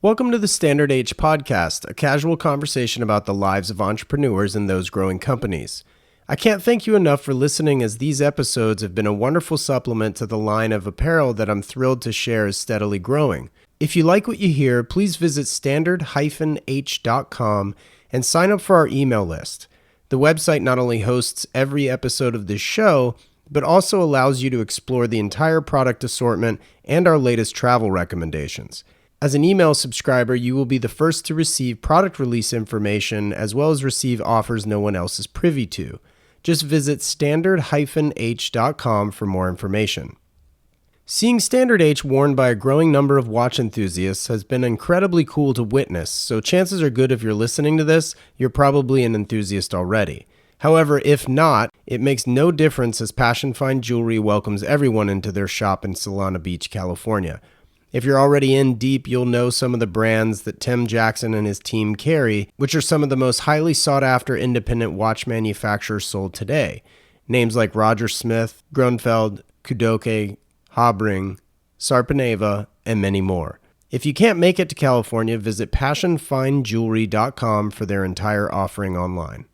Welcome to the Standard H podcast, a casual conversation about the lives of entrepreneurs and those growing companies. I can't thank you enough for listening, as these episodes have been a wonderful supplement to the line of apparel that I'm thrilled to share is steadily growing. If you like what you hear, please visit standard-h.com and sign up for our email list. The website not only hosts every episode of this show, but also allows you to explore the entire product assortment and our latest travel recommendations. As an email subscriber, you will be the first to receive product release information as well as receive offers no one else is privy to. Just visit standard-h.com for more information. Seeing Standard H worn by a growing number of watch enthusiasts has been incredibly cool to witness, so chances are good if you're listening to this, you're probably an enthusiast already. However, if not, it makes no difference, as Passion Fine Jewelry welcomes everyone into their shop in Solana Beach, California. If you're already in deep, you'll know some of the brands that Tim Jackson and his team carry, which are some of the most highly sought-after independent watch manufacturers sold today. Names like Roger Smith, Grunfeld, Kudoke, Habring, Sarpaneva, and many more. If you can't make it to California, visit passionfinejewelry.com for their entire offering online.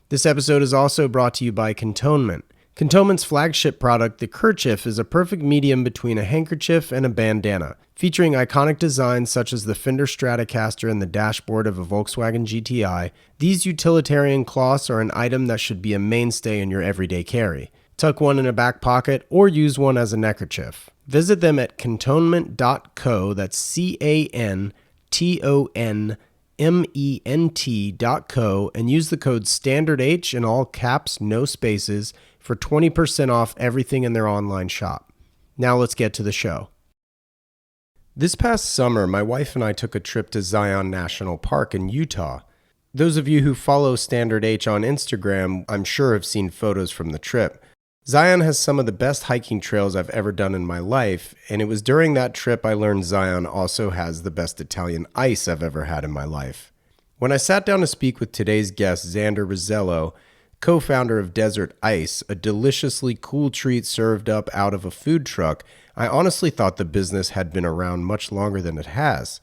This episode is also brought to you by Cantonment. Cantonment's flagship product, the kerchief, is a perfect medium between a handkerchief and a bandana. Featuring iconic designs such as the Fender Stratocaster and the dashboard of a Volkswagen GTI, these utilitarian cloths are an item that should be a mainstay in your everyday carry. Tuck one in a back pocket or use one as a neckerchief. Visit them at cantonment.co, that's cantonment.co, and use the code STANDARDH in all caps, no spaces, for 20% off everything in their online shop. Now let's get to the show. This past summer, my wife and I took a trip to Zion National Park in Utah. Those of you who follow Standard H on Instagram, I'm sure have seen photos from the trip. Zion has some of the best hiking trails I've ever done in my life, and it was during that trip I learned Zion also has the best Italian ice I've ever had in my life. When I sat down to speak with today's guest, Xander Rizzello, co-founder of Desert Ice, a deliciously cool treat served up out of a food truck, I honestly thought the business had been around much longer than it has.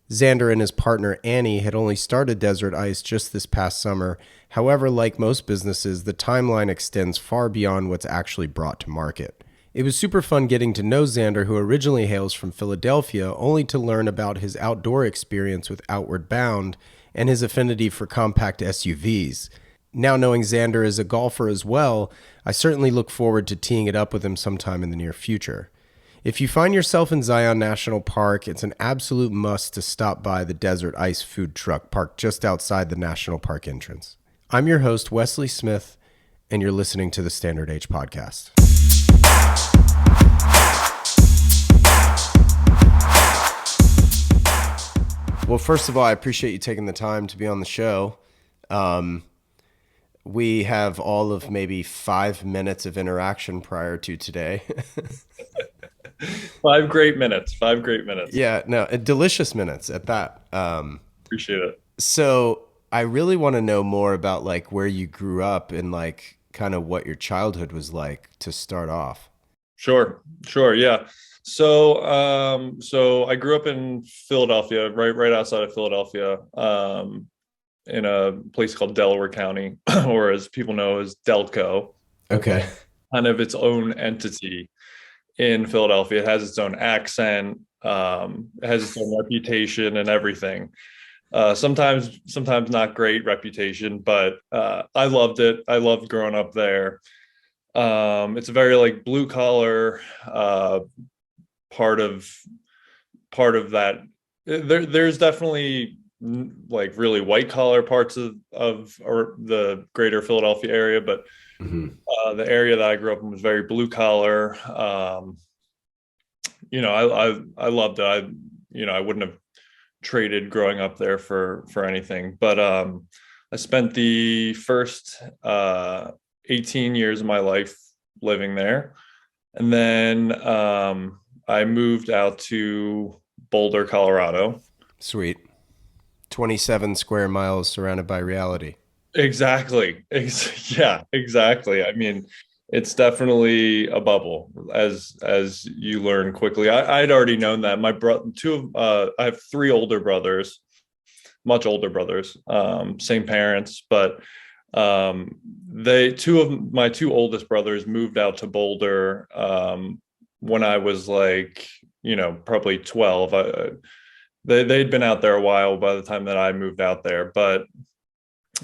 Xander and his partner Annie had only started Desert Ice just this past summer. However, like most businesses, the timeline extends far beyond what's actually brought to market. It was super fun getting to know Xander, who originally hails from Philadelphia, only to learn about his outdoor experience with Outward Bound and his affinity for compact SUVs. Now knowing Xander is a golfer as well, I certainly look forward to teeing it up with him sometime in the near future. If you find yourself in Zion National Park, it's an absolute must to stop by the Desert Ice food truck parked just outside the National Park entrance. I'm your host, Wesley Smith, and you're listening to the Standard H podcast. Well, first of all, I appreciate you taking the time to be on the show. We have all of maybe 5 minutes of interaction prior to today. 5 great minutes. 5 great minutes. Yeah, no, delicious minutes at that. Appreciate it. So I really want to know more about like where you grew up and like kind of what your childhood was like to start off. Sure. Yeah. So I grew up in Philadelphia, right outside of Philadelphia, in a place called Delaware County, or as people know as Delco. Okay. Kind of its own entity in Philadelphia. It has its own accent, it has its own reputation and everything. Sometimes not great reputation, but I loved it. I loved growing up there. It's a very like blue collar part of that. There's definitely like really white collar parts of or the greater Philadelphia area, but the area that I grew up in was very blue collar. I loved it. I wouldn't have traded growing up there for anything, but I spent the first 18 years of my life living there, and then I moved out to Boulder, Colorado. Sweet. 27 square miles surrounded by reality. Exactly. Yeah, exactly. I mean, It's definitely a bubble, as you learn quickly. I'd already known that. My brother, I have three older brothers, much older brothers, same parents, but two of my two oldest brothers moved out to Boulder when I was like, probably 12. They'd been out there a while by the time that I moved out there, but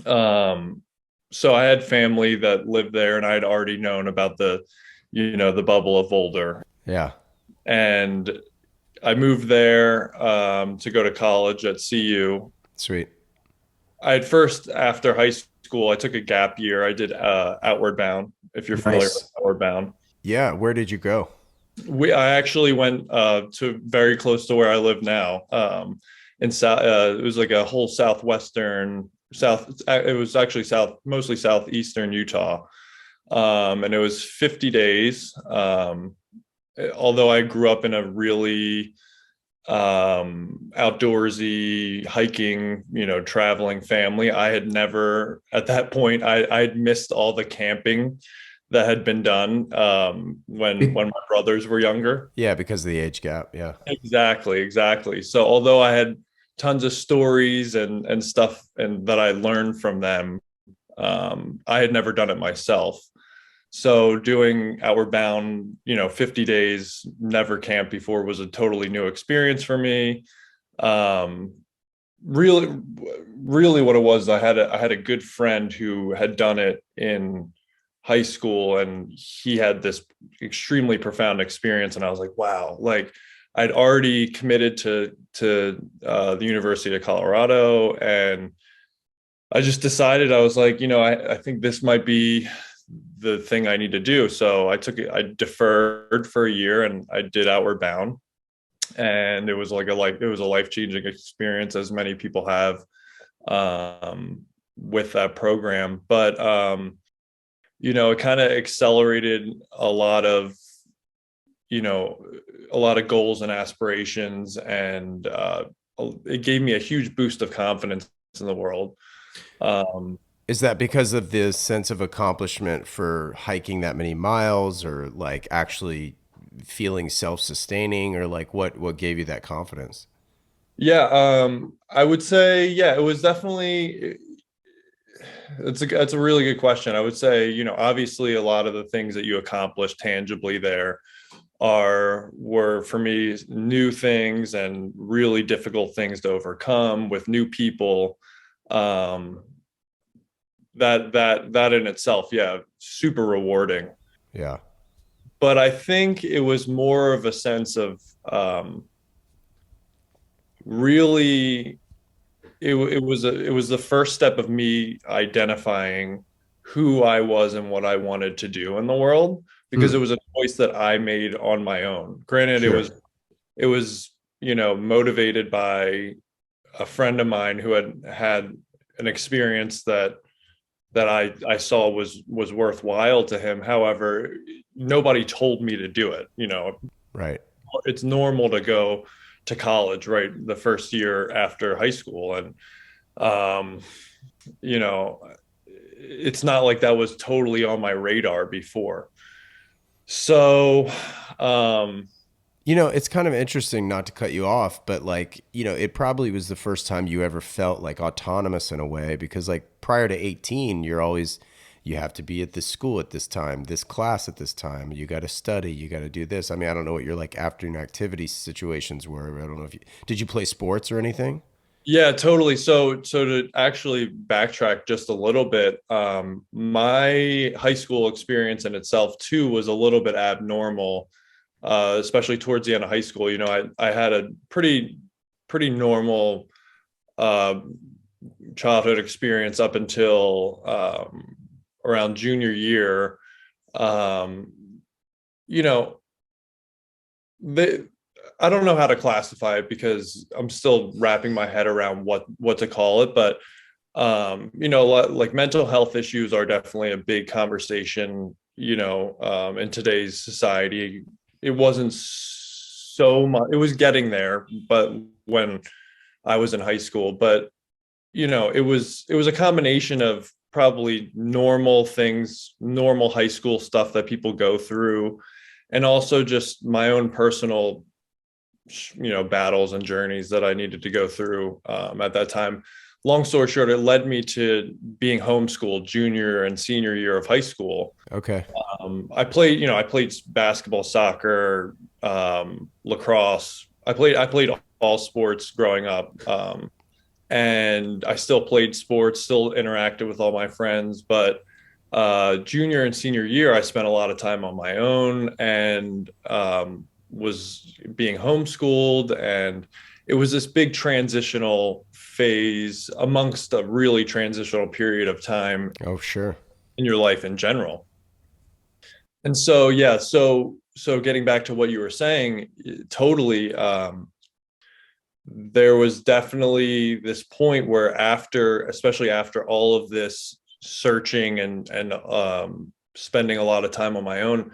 um, so I had family that lived there, and I'd already known about the bubble of Boulder, Yeah. and I moved there to go to college at CU. Sweet. I had first after high school, I took a gap year. I did Outward Bound, if you're familiar with Nice. Outward Bound. Yeah. Where did you go? I actually went to very close to where I live now. In South, it was like a whole southwestern south. It was actually mostly southeastern Utah, and it was 50 days. Although I grew up in a really outdoorsy hiking, traveling family, I had never at that point I had missed all the camping that had been done when my brothers were younger. Yeah, because of the age gap. Yeah. Exactly. So although I had tons of stories and stuff and that I learned from them, I had never done it myself. So doing Outward Bound, 50 days, never camped before, was a totally new experience for me. Um, really, really, what it was, I had a good friend who had done it in high school, and he had this extremely profound experience, and I was like, wow, like I'd already committed to the University of Colorado, and I just decided, I was like, I think this might be the thing I need to do. So I deferred for a year, and I did Outward Bound. And it was a life-changing experience, as many people have with that program. But it kind of accelerated you know, a lot of goals and aspirations, and it gave me a huge boost of confidence in the world. Um, Is that because of the sense of accomplishment for hiking that many miles, or like actually feeling self-sustaining, or like what gave you that confidence? yeah, I would say, yeah, it was definitely, it's a really good question. I would say, obviously a lot of the things that you accomplished tangibly there were for me new things and really difficult things to overcome with new people. Um, that in itself, yeah, super rewarding. Yeah. But I think it was more of a sense of really it was the first step of me identifying who I was and what I wanted to do in the world, because it Hmm. was a choice that I made on my own. Granted, Sure. it was motivated by a friend of mine who had an experience that I saw was worthwhile to him. However, nobody told me to do it. Right. It's normal to go to college, right, the first year after high school, and um, you know, it's not like that was totally on my radar before. So, um, It's kind of interesting, not to cut you off, but like, it probably was the first time you ever felt like autonomous in a way, because like prior to 18, you have to be at this school at this time, this class at this time. You got to study, you got to do this. I mean, I don't know what your like afternoon activity situations were. I don't know if did you play sports or anything? yeah, totally. So to actually backtrack just a little bit, my high school experience in itself too was a little bit abnormal, especially towards the end of high school. I had a pretty normal uh, childhood experience up until around junior year. Um, you know, they I don't know how to classify it, because I'm still wrapping my head around what to call it, but like mental health issues are definitely a big conversation, in today's society. It wasn't so much, it was getting there, but when I was in high school, but it was a combination of probably normal things, normal high school stuff that people go through, and also just my own personal, battles and journeys that I needed to go through at that time. Long story short, it led me to being homeschooled junior and senior year of high school. Okay. I played basketball, soccer, lacrosse. I played all sports growing up. And I still played sports, still interacted with all my friends. But junior and senior year, I spent a lot of time on my own and was being homeschooled. And it was this big transitional phase amongst a really transitional period of time Oh, sure. in your life in general. And so, yeah, so getting back to what you were saying, totally. There was definitely this point where especially after all of this searching and spending a lot of time on my own,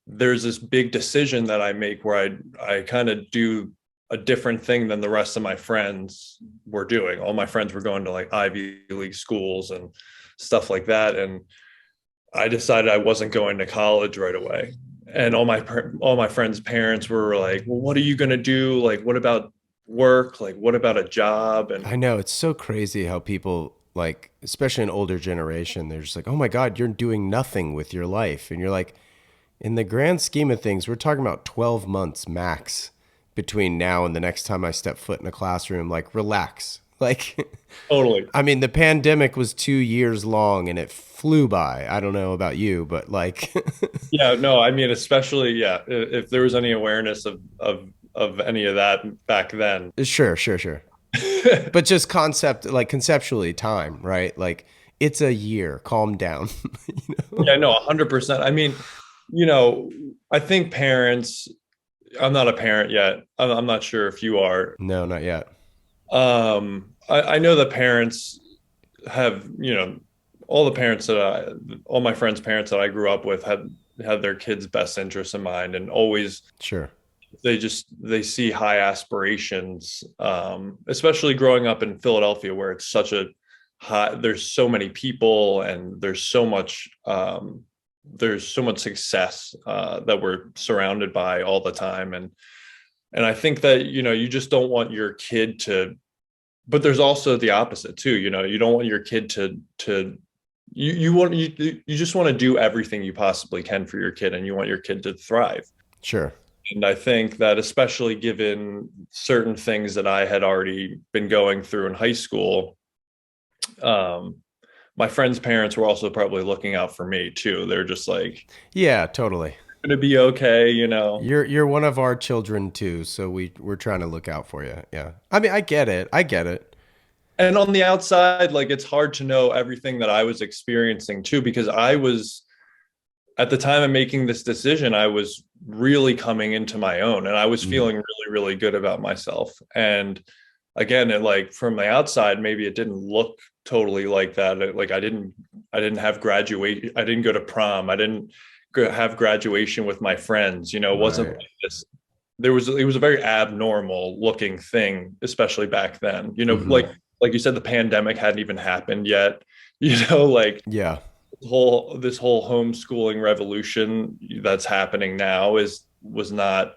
there's this big decision that I make where I kind of do a different thing than the rest of my friends were doing. All my friends were going to like Ivy League schools and stuff like that, and I decided I wasn't going to college right away. And all my friends' parents were like, "Well, what are you going to do? Like, what about work? Like, what about a job?" And I know it's so crazy how people like, especially an older generation, they're just like, "Oh my God, you're doing nothing with your life," and you're like, in the grand scheme of things, we're talking about 12 months max between now and the next time I step foot in a classroom. Like, relax. Like, totally. I mean, the pandemic was 2 years long and it flew by. I don't know about you, but like, Yeah, no, I mean, especially, yeah, if there was any awareness of any of that back then. sure, sure, sure. But just conceptually, time, right? Like, it's a year. Calm down. You know? Yeah, no, 100%. I mean, you know, I think parents, I'm not a parent yet. I'm not sure if you are. No, not yet. I know that parents have, all my friends' parents that I grew up with had their kids' best interests in mind, and always Sure. they see high aspirations, especially growing up in Philadelphia, where it's such a high, there's so many people and there's so much success that we're surrounded by all the time. And I think that, you just don't want your kid to, but there's also the opposite too. You don't want your kid to you just want to do everything you possibly can for your kid, and you want your kid to thrive. Sure. And I think that, especially given certain things that I had already been going through in high school, um, my friends' parents were also probably looking out for me too. They're just like, Yeah, totally. gonna be okay. You're one of our children too, so we're trying to look out for you. Yeah. I mean, I get it. I get it. And on the outside, like, it's hard to know everything that I was experiencing too, because I was, at the time of making this decision, I was really coming into my own, and I was Mhm. feeling really, really good about myself. And again, like, from the outside, maybe it didn't look totally like that. Like, I didn't have graduate. I didn't go to prom. I didn't have graduation with my friends. It wasn't Right. like this. It was a very abnormal looking thing, especially back then. Mhm. Like you said, the pandemic hadn't even happened yet. Like, Yeah. this whole homeschooling revolution that's happening now was not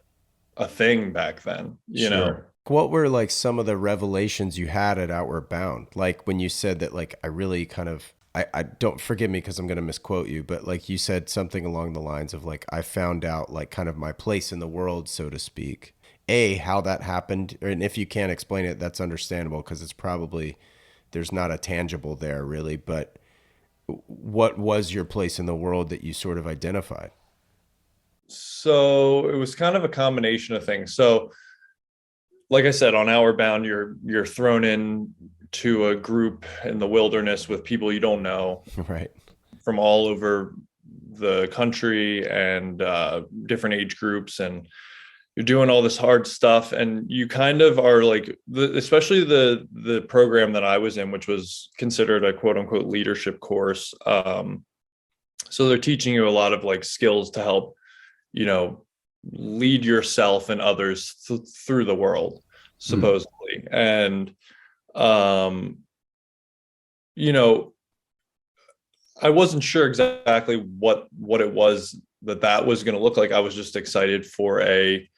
a thing back then. Sure. What were like some of the revelations you had at Outward Bound? Like when you said that, like, I really kind of, I don't, forgive me because I'm going to misquote you, but like you said something along the lines of like, I found out like kind of my place in the world, so to speak. How that happened, and if you can't explain it, that's understandable because it's probably, there's not a tangible there really, but what was your place in the world that you sort of identified? So it was kind of a combination of things. So, like I said, on Outward Bound, you're thrown in to a group in the wilderness with people you don't know Right. from all over the country, and different age groups, and you're doing all this hard stuff, and you kind of are like, especially the program that I was in, which was considered a quote unquote leadership course. So they're teaching you a lot of like skills to help, you know lead yourself and others through the world, Mm. supposedly. And um you know I wasn't sure exactly what it was that was going to look like. I was just excited for a,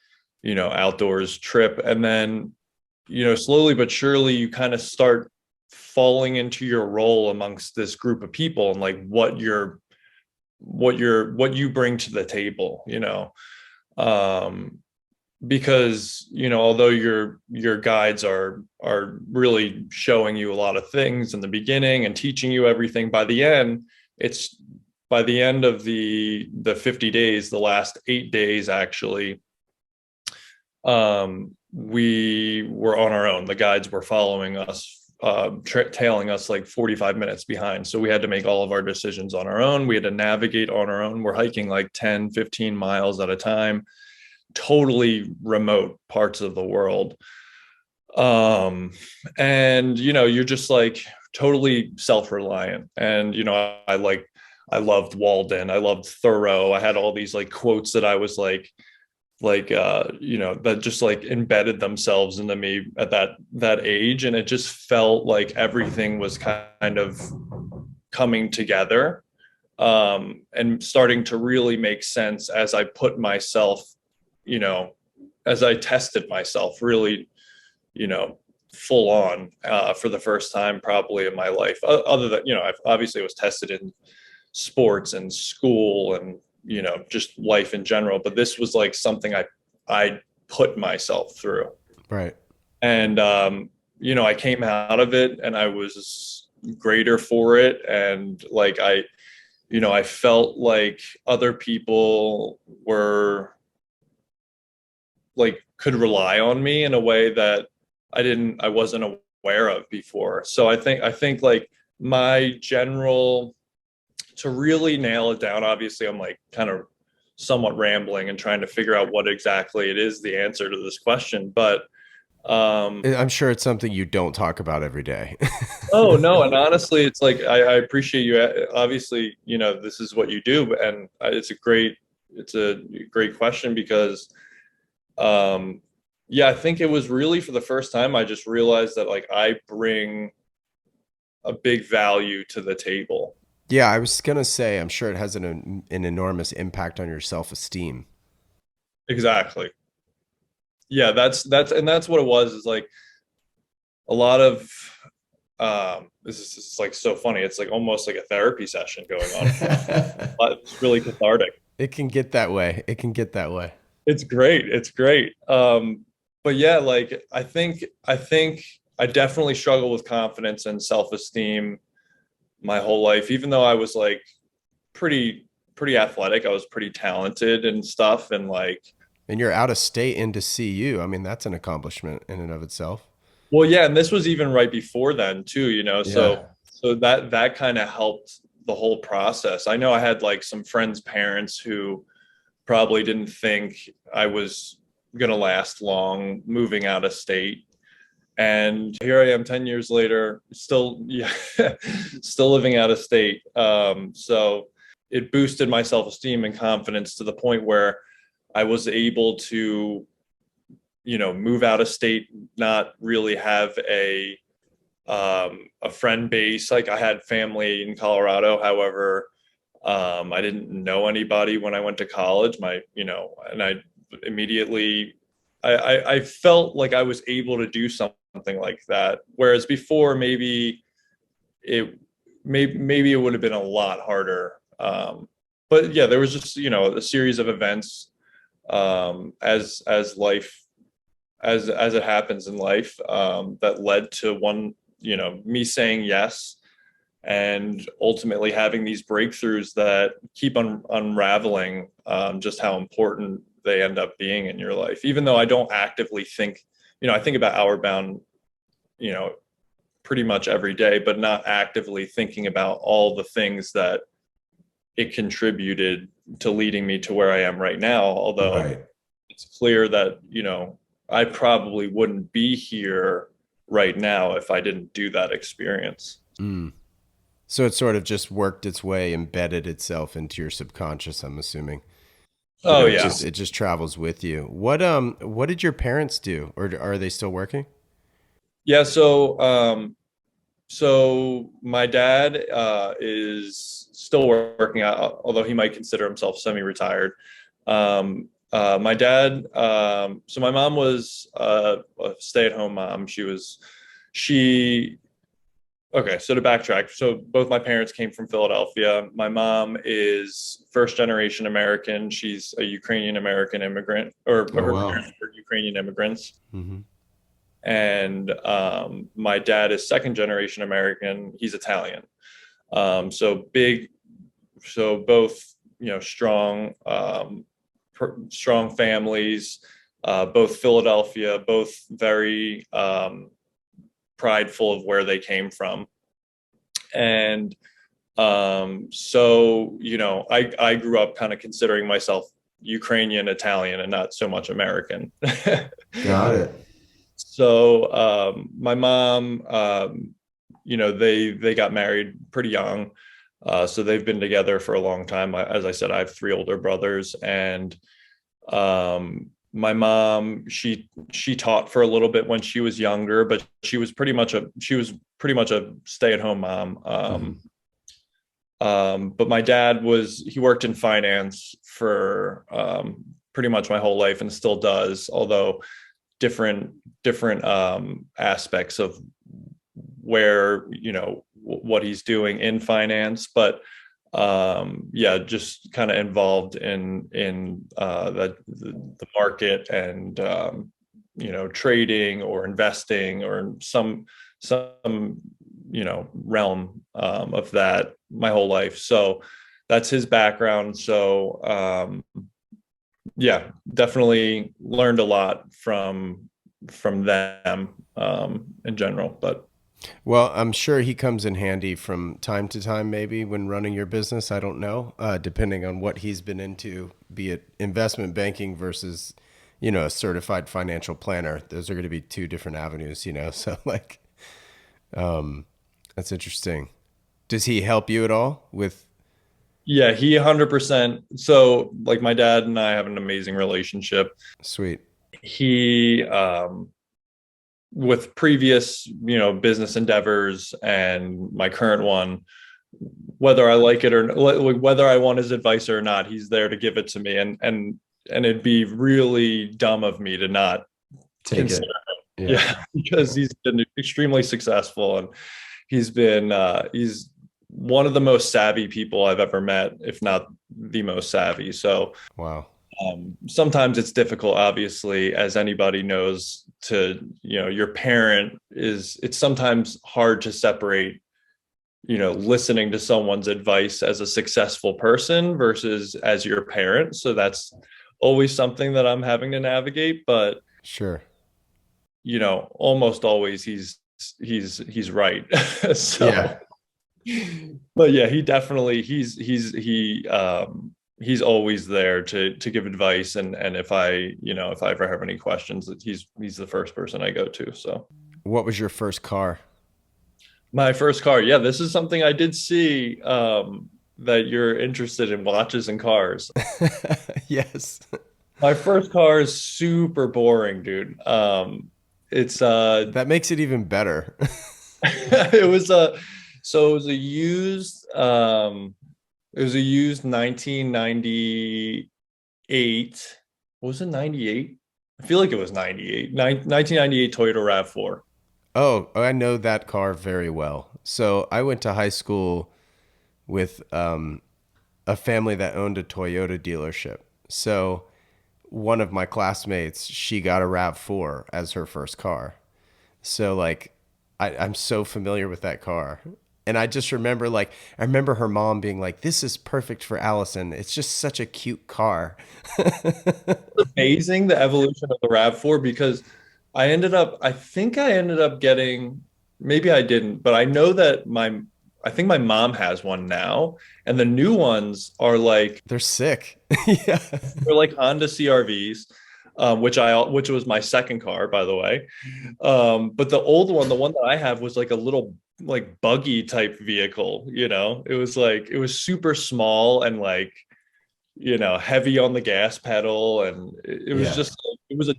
outdoors trip. And then, slowly but surely you kind of start falling into your role amongst this group of people and like what you bring to the table, um because although your guides are really showing you a lot of things in the beginning and teaching you everything, it's by the end of the 50 days, the last 8 days actually, we were on our own. The guides were following us, tailing us like 45 minutes behind, so we had to make all of our decisions on our own. We had to navigate on our own. We're hiking like 10-15 miles at a time, totally remote parts of the world. And you're just like totally self-reliant. And I loved Walden, I loved Thoreau. I had all these like quotes that I was that just like embedded themselves into me at that age. And it just felt like everything was kind of coming together, and starting to really make sense as I put myself, you know, as I tested myself really, you know, full on, for the first time probably in my life. Other than, I've obviously was tested in sports and school and, just life in general. But this was like something I put myself through. Right. And, I came out of it and I was greater for it. And like, I felt like other people were like could rely on me in a way that I wasn't aware of before. So I think like my general, to really nail it down, obviously I'm like kind of somewhat rambling and trying to figure out what exactly it is the answer to this question. But I'm sure it's something you don't talk about every day. oh no, and honestly, it's like I appreciate you. Obviously, this is what you do, and it's a great question because, um, yeah, I think it was really for the first time I just realized that like I bring a big value to the table. Yeah, I was gonna say, I'm sure it has an enormous impact on your self-esteem. Exactly. Yeah, that's what it was. Is like a lot of, this is like so funny. It's like almost like a therapy session going on. But it's really cathartic. It can get that way. It can get that way. It's great. It's great. But yeah, like I think I definitely struggle with confidence and self-esteem my whole life, even though I was like pretty athletic. I was pretty talented and stuff. And like, And you're out of state in to see you. I mean, that's an accomplishment in and of itself. well, yeah, and this was even right before then too, Yeah. so that kind of helped the whole process. I know I had like some friends' parents who probably didn't think I was gonna last long moving out of state. And here I am 10 years later, still, yeah, still living out of state. So it boosted my self-esteem and confidence to the point where I was able to, move out of state, not really have a friend base. Like I had family in Colorado. However, I didn't know anybody when I went to college. And I immediately, I felt like I was able to do something like that. Whereas before, it, maybe it would have been a lot harder. But yeah, there was just, a series of events, as life, as it happens in life, that led to one, me saying yes and ultimately having these breakthroughs that keep unraveling, just how important they end up being in your life. Even though I don't actively think, I think about Outward Bound, you know, pretty much every day, but not actively thinking about all the things that it contributed to leading me to where I am right now. Although Right. it's clear that, I probably wouldn't be here right now if I didn't do that experience. Mm. So it sort of just worked its way, embedded itself into your subconscious, I'm assuming. You Oh know, yeah. it just travels with you. What did your parents do? Or are they still working? Yeah. So, So my dad is still working out, although he might consider himself semi-retired. My dad, so my mom was a stay-at-home mom. She Okay, so to backtrack, so both my parents came from Philadelphia. My mom is first generation American. She's a Ukrainian American immigrant, or Oh, her wow. parents were Ukrainian immigrants. Hmm. And my dad is second generation American. He's Italian. So big, so both, strong, strong families, both Philadelphia, both very prideful of where they came from. And so, I grew up kind of considering myself Ukrainian, Italian, and not so much American. Got it. So my mom, they got married pretty young. So they've been together for a long time. As I said, I have three older brothers, and my mom, she taught for a little bit when she was younger, but she was pretty much a stay-at-home mom. Hmm. But my dad he worked in finance for pretty much my whole life and still does, although different different aspects of where, what he's doing in finance. But yeah, just kind of involved in the market, and trading or investing or some realm of that my whole life. So that's his background. So yeah, definitely learned a lot from them in general. But Well, I'm sure he comes in handy from time to time, maybe when running your business. I don't know, depending on what he's been into, be it investment banking versus, a certified financial planner. Those are going to be two different avenues. So, like, that's interesting. Does he help you at all with? yeah, he 100%. So like my dad and I have an amazing relationship. Sweet. He with previous, business endeavors and my current one, whether I like it or whether I want his advice or not, he's there to give it to me. And it'd be really dumb of me to not Take consider it. him. Yeah. Yeah, because he's been extremely successful, and he's one of the most savvy people I've ever met, if not the most savvy. So Wow. sometimes it's difficult, obviously, as anybody knows, to, your parent it's sometimes hard to separate, listening to someone's advice as a successful person versus as your parent. So that's always something that I'm having to navigate. But, Sure. almost always he's right. So, Yeah. but yeah, he definitely he's always there to give advice, and if I ever have any questions, he's the first person I go to. So What was your first car? my first car, yeah, this is something I did see, that you're interested in, watches and cars. Yes. My first car is super boring, dude. It's That makes it even better. it was a so it was a used 1998. What was it, 98? I feel like it was 98. 1998 Toyota RAV4. Oh, I know that car very well. So I went to high school with a family that owned a Toyota dealership. So one of my classmates, she got a RAV4 as her first car. So like I'm so familiar with that car. And I just remember I remember her mom being like, "This is perfect for Allison. It's just such a cute car." Amazing, the evolution of the RAV4, because I think I ended up getting, maybe I didn't, but I know that I think my mom has one now, and the new ones are like, They're sick. Yeah. they're like Honda CRVs, which was my second car, by the way. But the old one, the one that I have, was like a little like buggy type vehicle. It was super small, and like heavy on the gas pedal, and it was Yeah. just it was a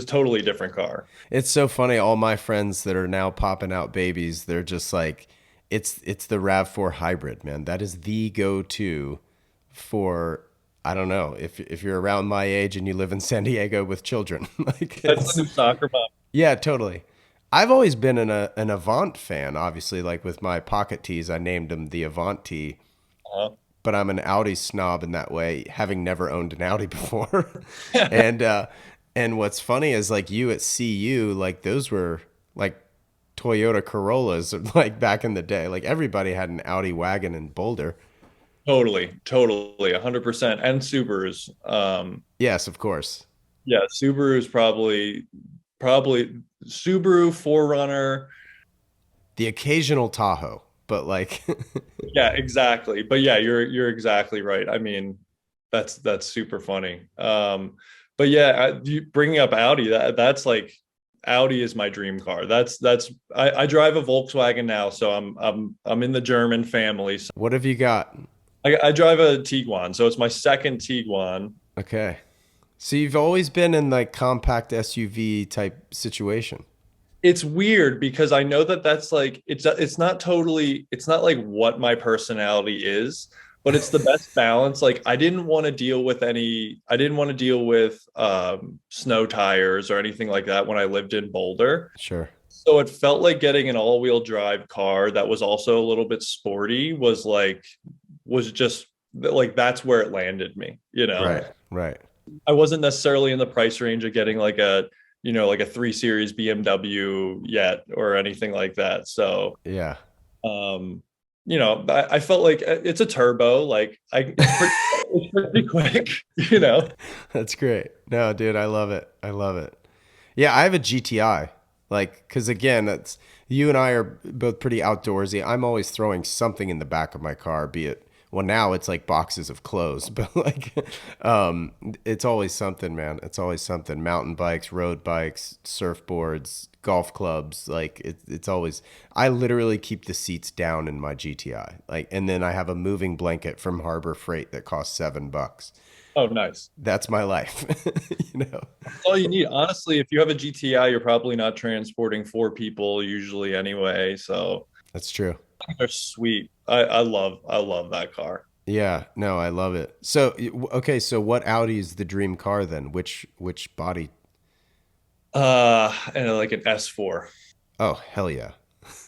totally different car. It's so funny. All my friends that are now popping out babies, they're just like, it's the RAV4 hybrid, man. That is the go-to for, I don't know, if you're around my age and you live in San Diego with children. Like That's the it's new soccer mom. yeah, totally. I've always been an Avant fan, obviously, like with my pocket tees, I named them the Avant tee, Uh-huh. but I'm an Audi snob in that way, having never owned an Audi before. and and what's funny is like you at CU, like those were like Toyota Corollas like back in the day. Like everybody had an Audi wagon in Boulder. Totally, 100%. And Subarus. Yes, of course. Yeah, Subaru's probably Subaru, Forerunner. The occasional Tahoe, but like Yeah, exactly. But yeah, you're exactly right. I mean, that's super funny. But yeah, bringing up Audi, that's like Audi is my dream car. I drive a Volkswagen now, so I'm in the German family. So what have you got? I drive a Tiguan, so it's my second Tiguan. Okay. So you've always been in like compact SUV type situation. It's weird because I know that that's like it's not like what my personality is, but it's the best balance. Like I didn't want to deal with snow tires or anything like that when I lived in Boulder. Sure. So it felt like getting an all-wheel drive car that was also a little bit sporty was just like that's where it landed me, you know. Right. Right. I wasn't necessarily in the price range of getting like a 3 Series BMW yet or anything like that. So, Yeah. um, I felt like it's a turbo, like it's pretty quick, you know. That's great. No, dude, I love it. I love it. Yeah, I have a GTI. Like, because again, that's you and I are both pretty outdoorsy. I'm always throwing something in the back of my car, be it well now it's like boxes of clothes, but like it's always something, man. It's always something. Mountain bikes, road bikes, surfboards, golf clubs. Like it's always I literally keep the seats down in my GTI. Like and then I have a moving blanket from Harbor Freight that costs $7. Oh, nice. That's my life. you know. That's all you need. Honestly, if you have a GTI, you're probably not transporting 4 people usually anyway. So That's true. they're sweet. I love that car. Yeah, no, I love it. So, okay, so what Audi is the dream car then? Which body? And like an S4. Oh, hell yeah.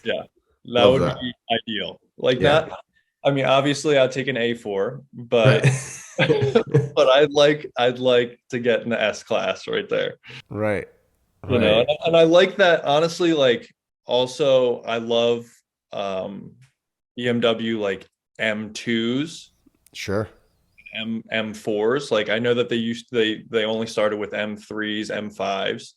Yeah, that Love would that. be ideal. Like Yeah. not, I mean, obviously I'd take an A4, Right. but but I'd like to get in the S class right there. Right. You know, Right. and I like that honestly, like also I love BMW like M2s, Sure. M4s. Like I know that they only started with M3s, M5s,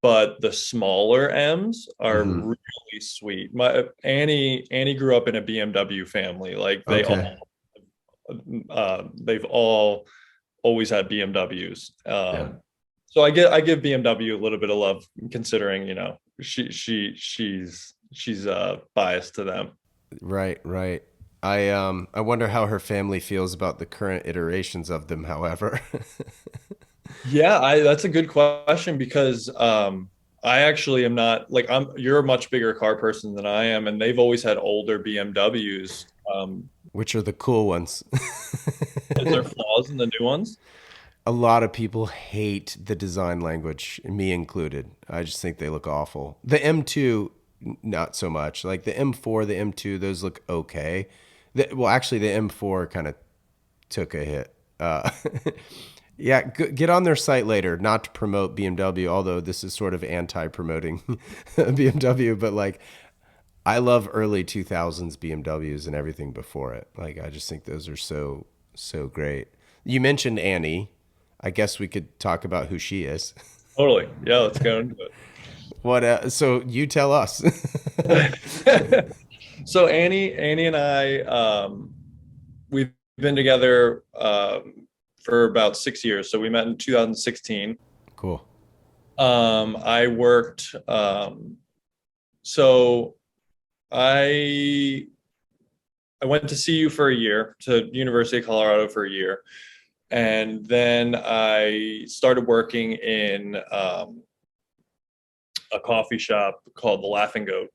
but the smaller M's are Hmm. really sweet. My Annie grew up in a BMW family. Like Okay. they've all always had BMWs. Yeah. So I give BMW a little bit of love, considering she's biased to them. Right, right. I wonder how her family feels about the current iterations of them, however. Yeah, I that's a good question because I actually am not like you're a much bigger car person than I am, and they've always had older BMWs. Which are the cool ones. Is there flaws in the new ones? A lot of people hate the design language, me included. I just think they look awful. The M2, not so much. Like the M4, the M2, those look okay. Well, actually, the M4 kind of took a hit. Yeah, get on their site later, not to promote BMW, although this is sort of anti-promoting BMW, but like I love early 2000s BMWs and everything before it. Like I just think those are so great. You mentioned Annie. I guess we could talk about who she is. Totally. Yeah, let's go into What so you tell us. it. So Annie and I, we've been together for about 6 years. So we met in 2016. Cool. I worked. So I I went to CU for a year, to University of Colorado for a year. And then I started working in a coffee shop called the Laughing Goat.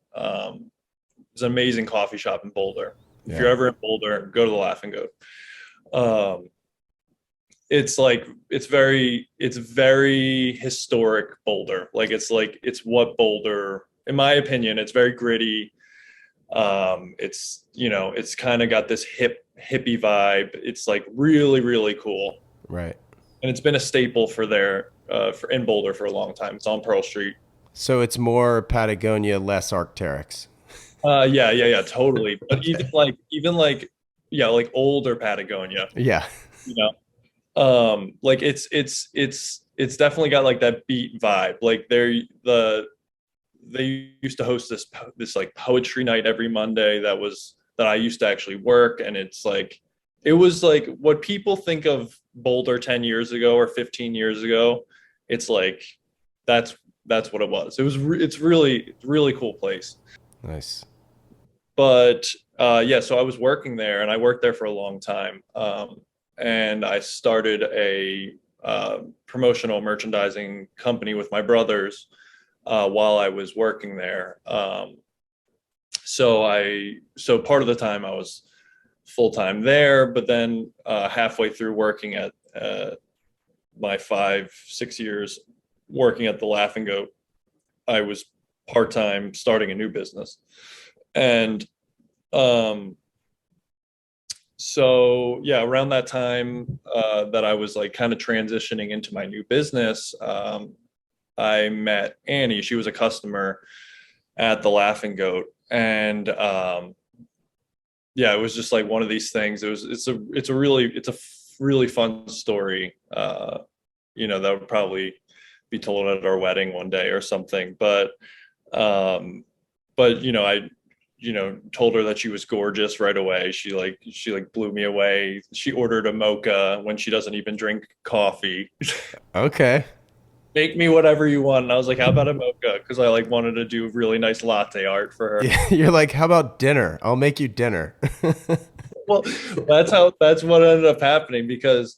It's an amazing coffee shop in Boulder. If you're Yeah. ever in Boulder, go to the Laughing Goat. Um, it's like it's very historic Boulder. It's what Boulder, in my opinion, it's very gritty. It's kind of got this hippie vibe. It's like really really cool, Right. and it's been a staple for there for in Boulder for a long time. It's on Pearl Street. So it's more Patagonia, less Arc'teryx. Yeah, totally. But Okay. yeah, like older Patagonia, Yeah. you know. Like it's definitely got like that beat vibe. Like they used to host this like poetry night every Monday that I used to actually work, and it was like what people think of Boulder 10 years ago or 15 years ago. It's like that's that's what it was. It's really cool place. Nice. But yeah, so I was working there, and I worked there for a long time. And I started a promotional merchandising company with my brothers while I was working there. So part of the time I was full time there, but then halfway through working at my 5 6 years working at the Laughing Goat, I was part time starting a new business. And um, so yeah, around that time that I was like kind of transitioning into my new business, I met Annie. She was a customer at the Laughing Goat, and yeah, it was just like one of these things. It's a really fun story. That would probably be told at our wedding one day or something. Um, but I told her that she was gorgeous right away. She blew me away. She ordered a mocha when she doesn't even drink coffee. Okay. Make me whatever you want. And I was like, how about a mocha? Because I like wanted to do really nice latte art for her. Yeah, you're like, how about dinner? I'll make you dinner. Well, that's what ended up happening because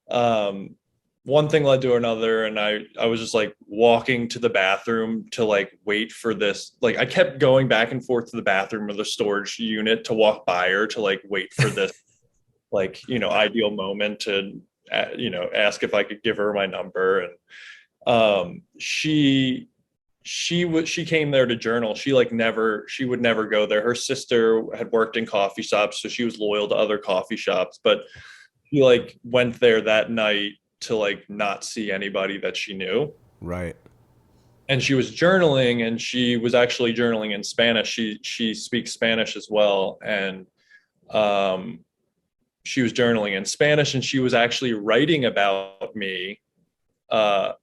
um one thing led to another, and I was just like walking to the bathroom to like wait for this. Like I kept going back and forth to the bathroom or the storage unit to walk by her to like wait for this ideal moment to ask if I could give her my number. And she came there to journal. She would never go there. Her sister had worked in coffee shops, so she was loyal to other coffee shops, but she like went there that night to like not see anybody that she knew. Right. And she was journaling, and she was actually journaling in Spanish. She speaks Spanish as well. And um she was journaling in Spanish, and she was actually writing about me uh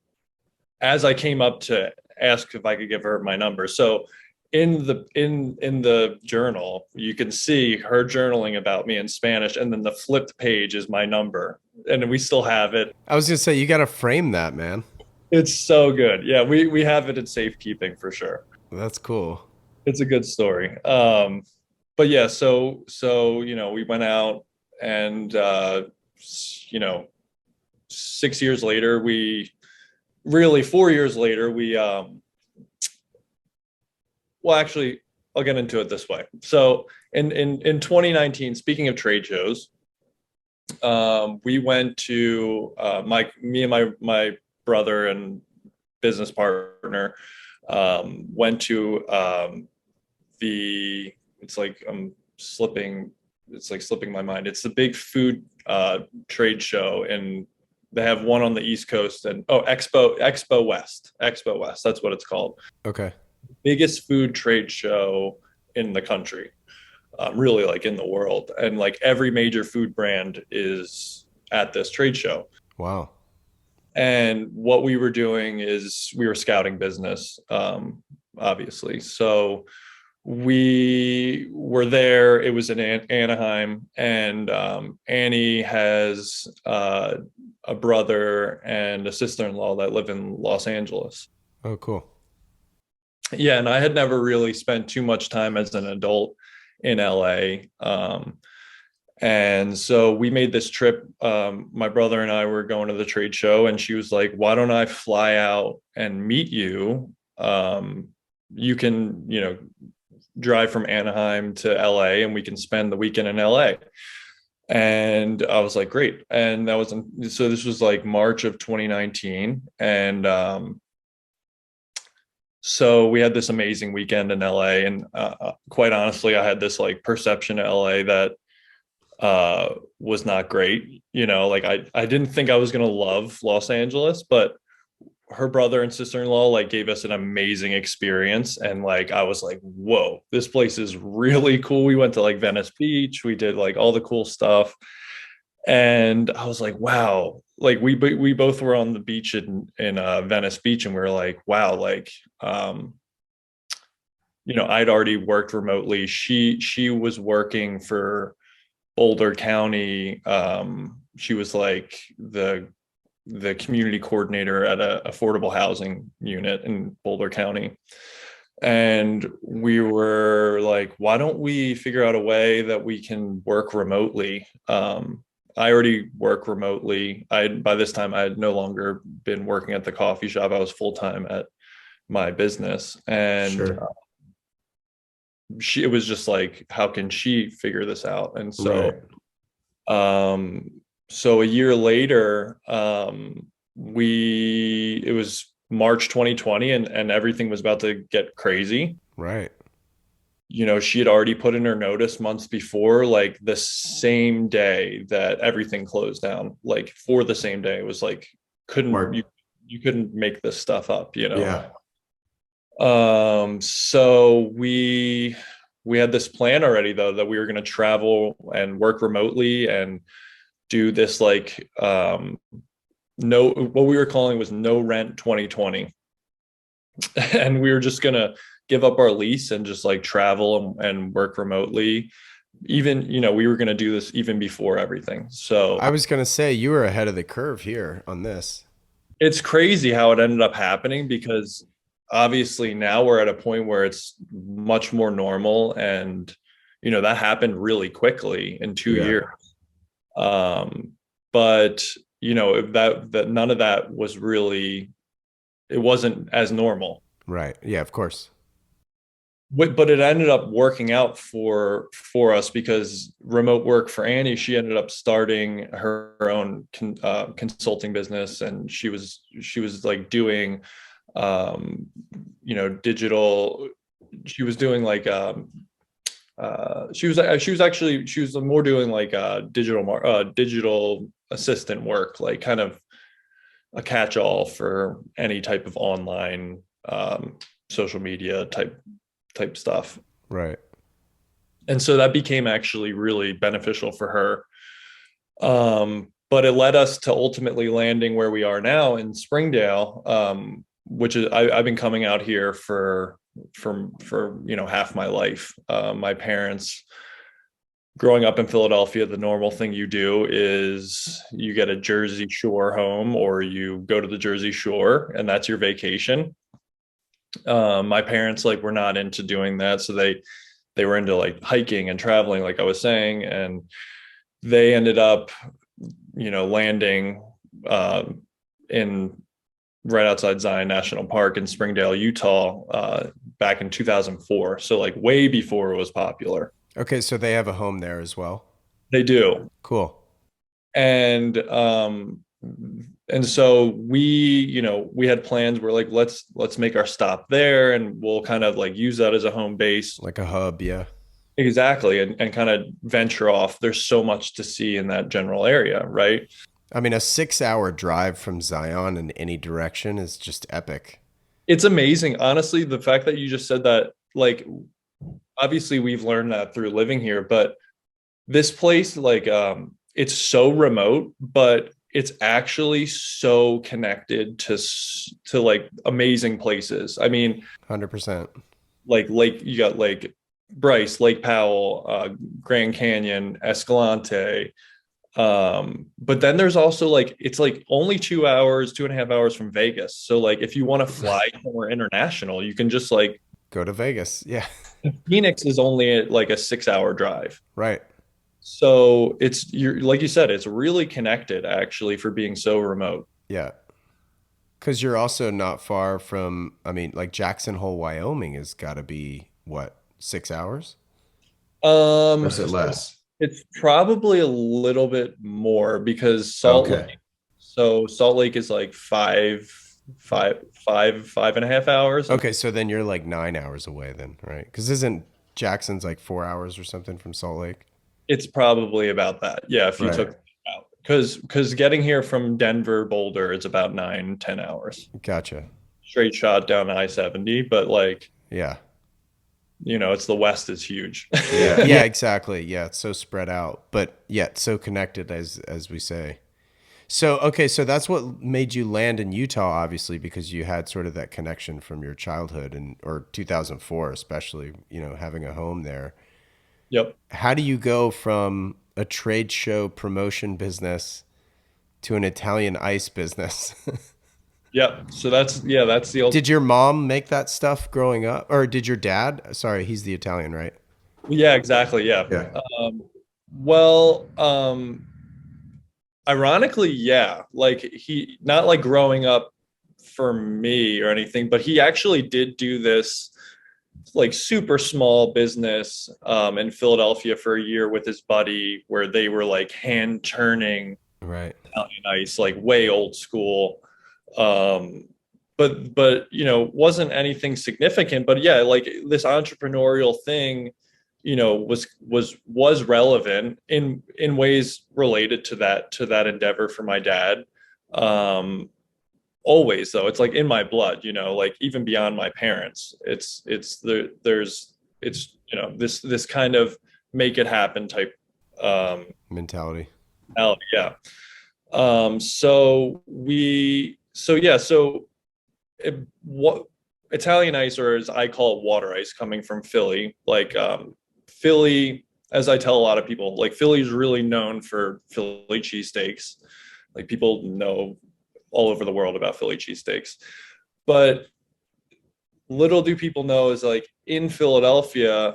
as I came up to ask if I could give her my number. So in the journal, you can see her journaling about me in Spanish, and then the flipped page is my number, and we still have it. I was gonna say you got to frame that, man. It's so good. Yeah, we have it in safekeeping for sure. That's cool. It's a good story. But yeah, so we went out, and 6 years later, we really 4 years later, we well, actually, I'll get into it this way. So in 2019, speaking of trade shows, we went to me and my brother and business partner went to the it's like I'm slipping it's like slipping my mind. It's the big food trade show, and they have one on the East Coast, and Expo West. That's what it's called. Okay. Biggest food trade show in the country, really like in the world, and like every major food brand is at this trade show. Wow. And what we were doing is we were scouting business, obviously. So we were there. It was in Anaheim, and Annie has a brother and a sister-in-law that live in Los Angeles. Oh, cool. Yeah, and I had never really spent too much time as an adult in LA. And so we made this trip. My brother and I were going to the trade show, and she was like, "Why don't I fly out and meet you? You can, drive from Anaheim to LA, and we can spend the weekend in LA." And I was like, "Great!" And so this was like March of 2019, and so we had this amazing weekend in LA. And quite honestly, I had this like perception of LA that was not great. Like I didn't think I was gonna love Los Angeles, but her brother and sister-in-law like gave us an amazing experience, and like I was like, whoa, this place is really cool. We went to like Venice Beach, we did like all the cool stuff, and I was like, wow, like we both were on the beach in Venice Beach, and we were like, wow, like I'd already worked remotely. She was working for Boulder County. She was like the community coordinator at a affordable housing unit in Boulder County. And we were like, why don't we figure out a way that we can work remotely? I already work remotely. By this time I had no longer been working at the coffee shop. I was full time at my business, and Sure. it was just like, how can she figure this out? And Right. um, so a year later, it was March 2020, and everything was about to get crazy. Right. She had already put in her notice months before, like the same day that everything closed down, like for the same day. It was like, couldn't Mark. you couldn't make this stuff up. Yeah. So we had this plan already, though, that we were going to travel and work remotely and do this like no what we were calling was no rent 2020. And we were just going to give up our lease and just like travel and work remotely. Even, we were going to do this even before everything. So I was gonna say you were ahead of the curve here on this. it's crazy how it ended up happening, because obviously now we're at a point where it's much more normal, and that happened really quickly in 2 years. Yeah. But that none of that was really, it wasn't as normal. Right. Yeah, of course. But it ended up working out for us, because remote work for Annie, she ended up starting her own consulting business, and she was like doing digital. She was doing like she was more doing like digital assistant work, like kind of a catch-all for any type of online social media type stuff. Right. And so that became actually really beneficial for her. But it led us to ultimately landing where we are now in Springdale, which is I've been coming out here for half my life. My parents, growing up in Philadelphia, the normal thing you do is you get a Jersey Shore home, or you go to the Jersey Shore, and that's your vacation. My parents like were not into doing that, so they were into like hiking and traveling, like I was saying, and they ended up landing in right outside Zion National Park in Springdale, Utah, back in 2004. So like way before it was popular. Okay, so they have a home there as well. They do. Cool. And so we had plans where like, let's make our stop there, and we'll kind of like use that as a home base. Like a hub, yeah. Exactly. And kind of venture off. There's so much to see in that general area, right? I mean, a 6 hour drive from Zion in any direction is just epic. It's amazing. Honestly, the fact that you just said that, like, obviously we've learned that through living here, but this place, like, it's so remote, but it's actually so connected to like amazing places. I mean, 100%. like you got like Bryce, Lake Powell, Grand Canyon, Escalante. But then there's also like, it's like only 2 hours, 2.5 hours from Vegas. So like if you want to fly somewhere international, you can just like, Go to Vegas. Yeah. Phoenix is only like a 6 hour drive. Right. So you're like you said, it's really connected actually for being so remote. Yeah. Because you're also not far from, I mean, like Jackson Hole, Wyoming has got to be what, 6 hours? Or is Um, it less? it's probably a little bit more because Okay. Salt Lake is like five and a half hours. Okay, so then you're like 9 hours away then, right? Because isn't Jackson's like 4 hours or something from Salt Lake? It's probably about that. Yeah, if you Right. took that out. Because getting here from Denver, Boulder is about 9, 10 hours. Gotcha. Straight shot down I-70, but like, Yeah. it's the West is huge. Yeah. Yeah, exactly. Yeah, it's so spread out, but yet so connected as we say. So, okay, so that's what made you land in Utah, obviously, because you had sort of that connection from your childhood and or 2004, especially, having a home there. Yep. How do you go from a trade show promotion business to an Italian ice business? Yep. So that's the old. Did your mom make that stuff growing up? Or did your dad? Sorry, he's the Italian, right? Yeah, exactly. Yeah. Yeah. Um, well, ironically, yeah. Like he not like growing up for me or anything, but he actually did do this like super small business in Philadelphia for a year with his buddy where they were like hand churning Right. Italian ice, like way old school. Um, but wasn't anything significant. But yeah, like this entrepreneurial thing, was relevant in ways related to that endeavor for my dad. Um, always though, it's like in my blood, like even beyond my parents, this kind of make it happen type um Mentality. mentality. Yeah. So what Italian ice, or as I call it, water ice, coming from Philly. Like Philly, as I tell a lot of people, like Philly is really known for Philly cheesesteaks. Like people know all over the world about Philly cheesesteaks. But little do people know is like in Philadelphia,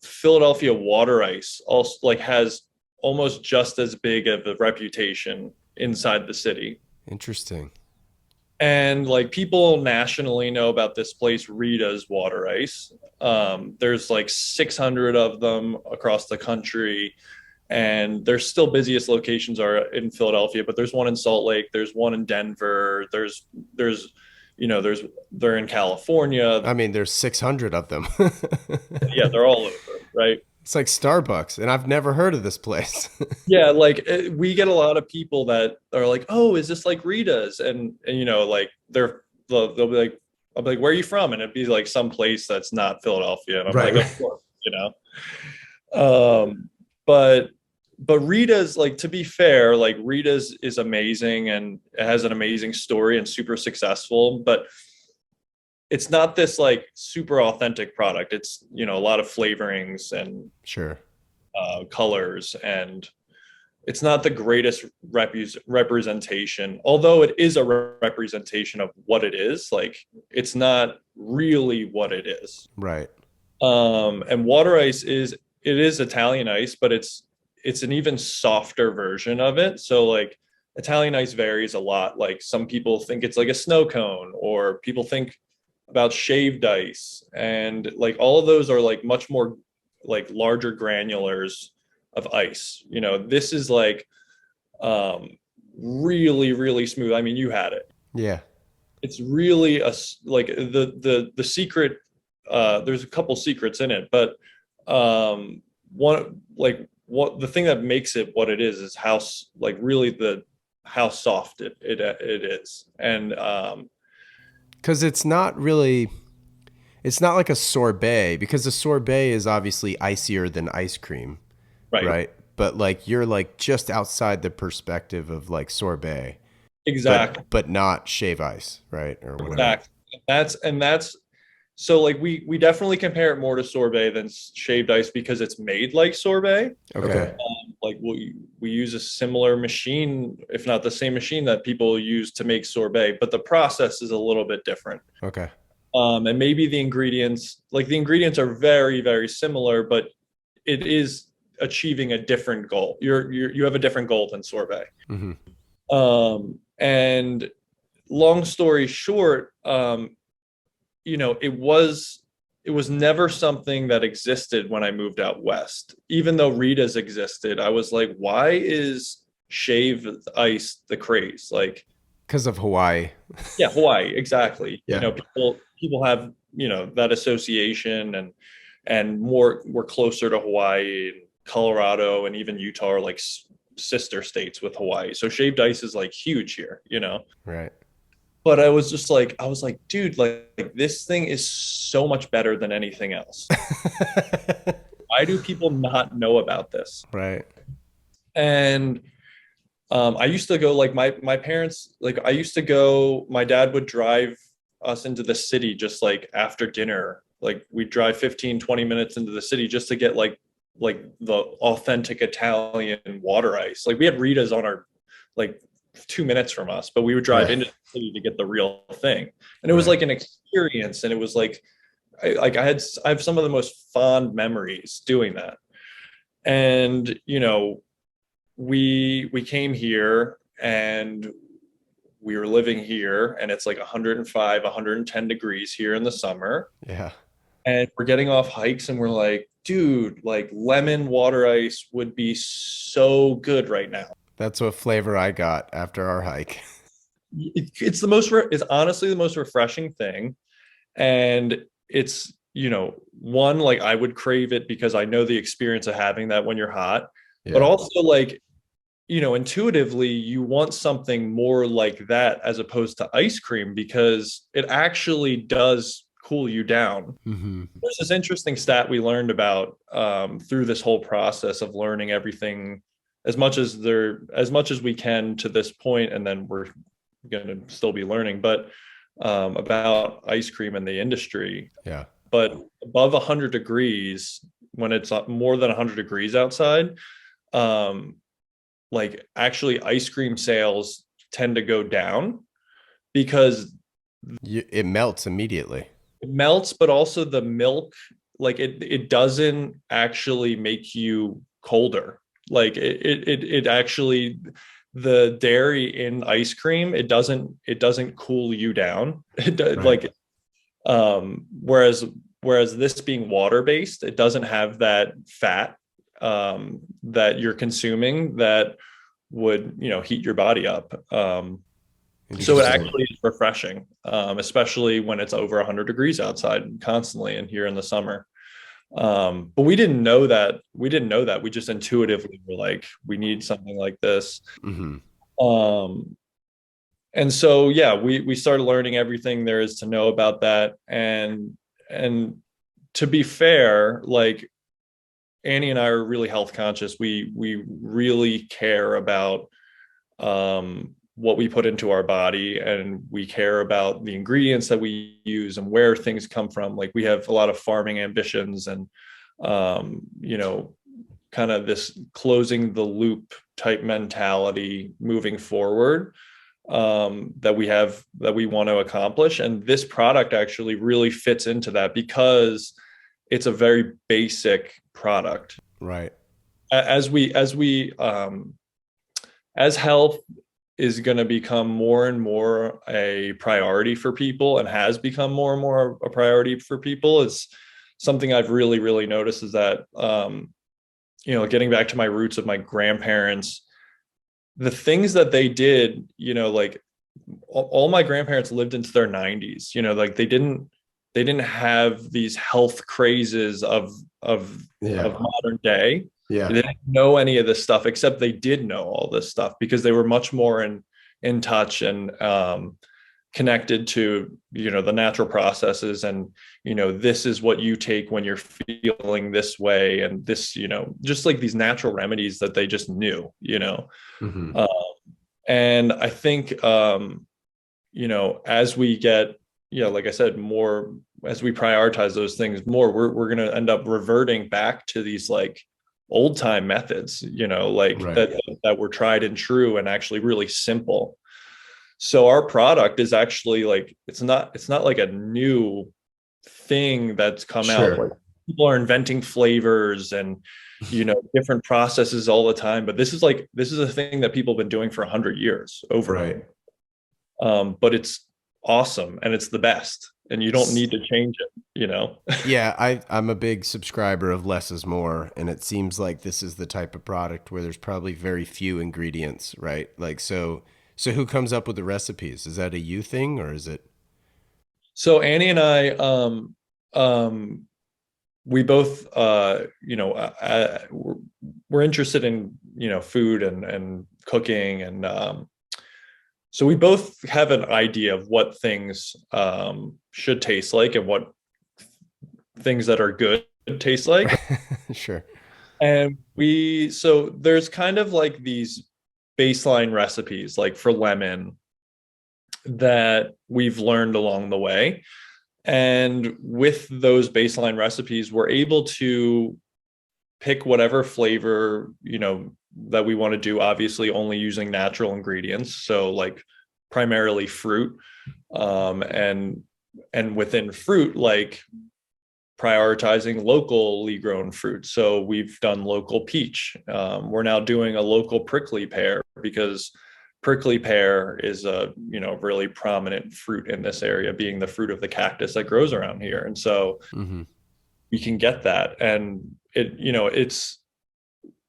Philadelphia water ice also like has almost just as big of a reputation inside the city. Interesting. And like people nationally know about this place, Rita's Water Ice. There's like 600 of them across the country, and their still busiest locations are in Philadelphia, but there's one in Salt Lake, there's one in Denver, there's they're in California. I mean, there's 600 of them. Yeah, they're all over, right? It's like Starbucks, and I've never heard of this place. Yeah, like we get a lot of people that are like, "Oh, is this like Rita's?" And like they'll be like, "I'll be like, where are you from?" And it'd be like some place that's not Philadelphia, and I'm Right, like, right. "Of course." But Rita's, like, to be fair, like Rita's is amazing and it has an amazing story and super successful, but it's not this like super authentic product. It's a lot of flavorings and Sure. colors, and it's not the greatest representation, although it is a representation of what it is. Like it's not really what it is. Right. And water ice is Italian ice, but it's an even softer version of it. So like Italian ice varies a lot. Like some people think it's like a snow cone, or people think about shaved ice, and like all of those are like much more like larger granulars of ice. This is like um really really smooth. I mean, you had it. Yeah. It's really like the secret. There's a couple secrets in it, but one like what the thing that makes it what it is how like really the how soft it is. And Because it's not like a sorbet, because a sorbet is obviously icier than ice cream, right. right? But like you're like just outside the perspective of like sorbet, Exactly. but not shave ice, right? Or whatever. Exactly. That's so like we definitely compare it more to sorbet than shaved ice because it's made like sorbet. Okay. Like we use a similar machine, if not the same machine that people use to make sorbet, but the process is a little bit different. Okay. And maybe the ingredients are very very similar, but it is achieving a different goal. You have a different goal than sorbet. Mm-hmm. And long story short, it was never something that existed when I moved out west. Even though Rita's existed, I was like, why is shaved ice the craze? Like, Because of Hawaii. yeah, Hawaii, exactly. Yeah. People have, that association, and we're closer to Hawaii, and Colorado and even Utah are like sister states with Hawaii. So shaved ice is like huge here. Right. But I was like, dude, like this thing is so much better than anything else. Why do people not know about this? Right. And I used to go, like, my parents, like, I used to go, my dad would drive us into the city just like after dinner. Like we'd drive 15-20 minutes into the city just to get like the authentic Italian water ice. Like we had Rita's on our, like, 2 minutes from us, but we would drive into the city to get the real thing. And it was like an experience. And it was like, I have some of the most fond memories doing that. And, we came here and we were living here, and it's like 105, 110 degrees here in the summer. Yeah. And we're getting off hikes and we're like, dude, like lemon water ice would be so good right now. That's what flavor I got after our hike. It's honestly the most refreshing thing. And it's, one, like I would crave it because I know the experience of having that when you're hot, but also like, intuitively you want something more like that as opposed to ice cream, because it actually does cool you down. Mm-hmm. There's this interesting stat we learned about through this whole process of learning everything as much as we can to this point, and then we're going to still be learning, but about ice cream in the industry. Yeah. But above 100 degrees, when it's more than 100 degrees outside, like actually ice cream sales tend to go down because it melts immediately. It melts, but also the milk, like it doesn't actually make you colder. Like it actually, the dairy in ice cream, it doesn't cool you down. It does, Right. like, whereas this being water based, it doesn't have that fat that you're consuming that would, heat your body up. So it actually is refreshing, especially when it's over 100 degrees outside constantly, and here in the summer. But we didn't know that. We just intuitively were like, we need something like this. Mm-hmm. And so, yeah, we started learning everything there is to know about that. And to be fair, like Annie and I are really health conscious. We really care about what we put into our body, and we care about the ingredients that we use and where things come from. Like we have a lot of farming ambitions, and kind of this closing the loop type mentality moving forward, that we want to accomplish. And this product actually really fits into that because it's a very basic product. Right. As health is going to become more and more a priority for people, and has become more and more a priority for people, it's something I've really, really noticed is that, getting back to my roots of my grandparents, the things that they did, like all my grandparents lived into their 90s, like they didn't have these health crazes of modern day. Yeah. They didn't know any of this stuff, except they did know all this stuff because they were much more in touch and connected to, the natural processes. And, this is what you take when you're feeling this way. And this, just like these natural remedies that they just knew, Mm-hmm. And I think, as we get, like I said, more, as we prioritize those things more, we're going to end up reverting back to these like old time methods, like that were tried and true and actually really simple. So our product is actually like, it's not like a new thing that's come out. Like people are inventing flavors and different processes all the time, but this is a thing that people have been doing for 100 years over and Right. over. But it's awesome and it's the best, and you don't need to change it. Yeah, I'm a big subscriber of less is more, and it seems like this is the type of product where there's probably very few ingredients, right? Like so who comes up with the recipes? Is that a you thing or is it So Annie and I, um, we both, we're interested in food and cooking, and so we both have an idea of what things should taste like and what things that are good taste like. Sure. And so there's kind of like these baseline recipes, like for lemon, that we've learned along the way. And with those baseline recipes, we're able to pick whatever flavor, that we want to do, obviously only using natural ingredients. So like primarily fruit. And within fruit, like prioritizing locally grown fruit. So we've done local peach. We're now doing a local prickly pear because prickly pear is a really prominent fruit in this area, being the fruit of the cactus that grows around here. And so Hmm. we can get that, and it's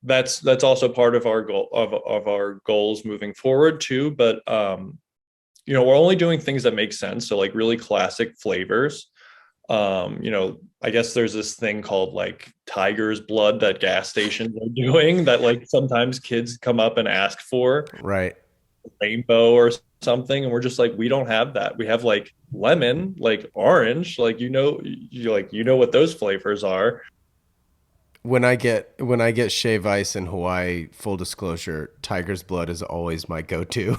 that's also part of our goals moving forward too. But we're only doing things that make sense, so like really classic flavors. I guess there's this thing called like tiger's blood that gas stations are doing that like sometimes kids come up and ask for, Right. rainbow or something, and we're just like, we don't have that. We have like lemon, like orange, like you know what those flavors are. When I get shave ice in Hawaii, full disclosure, tiger's blood is always my go-to.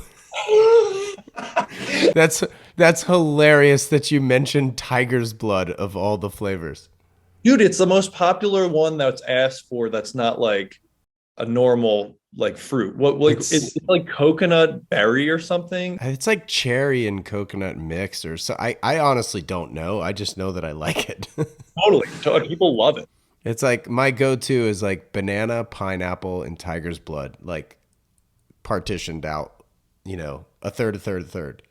That's that's hilarious that you mentioned tiger's blood of all the flavors. Dude, it's the most popular one that's asked for, that's not like a normal like fruit. What, like It's it's like coconut berry or something. it's like cherry and coconut mix or so. I honestly don't know. I just know that I like it. Totally, people love it. It's like my go-to is like banana, pineapple, and tiger's blood, like partitioned out, a third, a third, a third.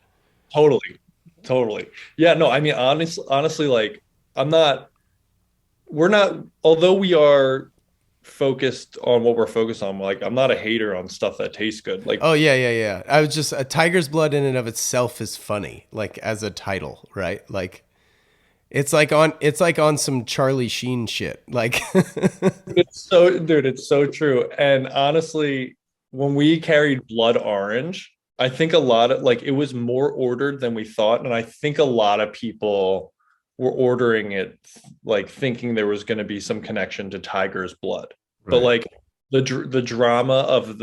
Totally, totally. Yeah, no, I mean, honestly, like I'm not. We're not. Although we are focused on what we're focused on, like I'm not a hater on stuff that tastes good. Like Oh yeah, yeah, yeah. I was just a tiger's blood in and of itself is funny, like as a title, right? Like it's like on some Charlie Sheen shit. Like It's so true. And honestly, when we carried blood orange, I think a lot of like it was more ordered than we thought. And I think a lot of people were ordering it like thinking there was going to be some connection to tiger's blood. But right, like the drama of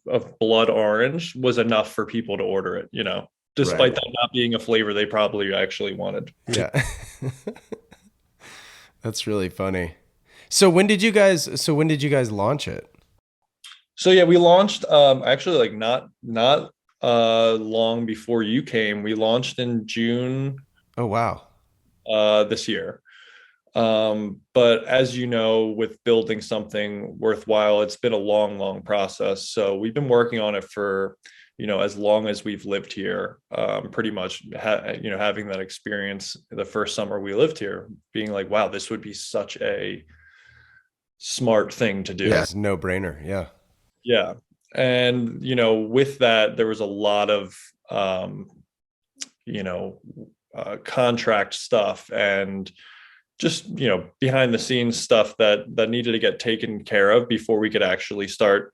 of blood orange was enough for people to order it, right. despite that not being a flavor they probably actually wanted. Yeah. That's really funny. So when did you guys launch it? So yeah, we launched actually like not long before you came. We launched in June Oh wow. this year. But as you know, with building something worthwhile, it's been a long, long process. So we've been working on it for, as long as we've lived here. Pretty much, having that experience the first summer we lived here, being like, wow, this would be such a smart thing to do. Yes, no brainer. Yeah. Yeah. And, with that, there was a lot of, um, you know, contract stuff and just, behind the scenes stuff that needed to get taken care of before we could actually start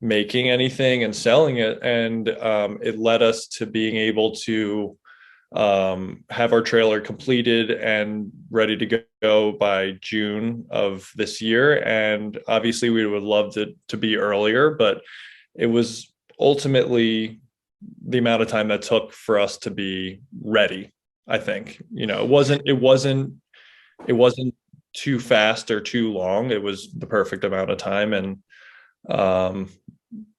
making anything and selling it. And it led us to being able to have our trailer completed and ready to go by June of this year. And obviously, we would love to be earlier, but it was ultimately the amount of time that took for us to be ready. I think it wasn't too fast or too long. It was the perfect amount of time, and um,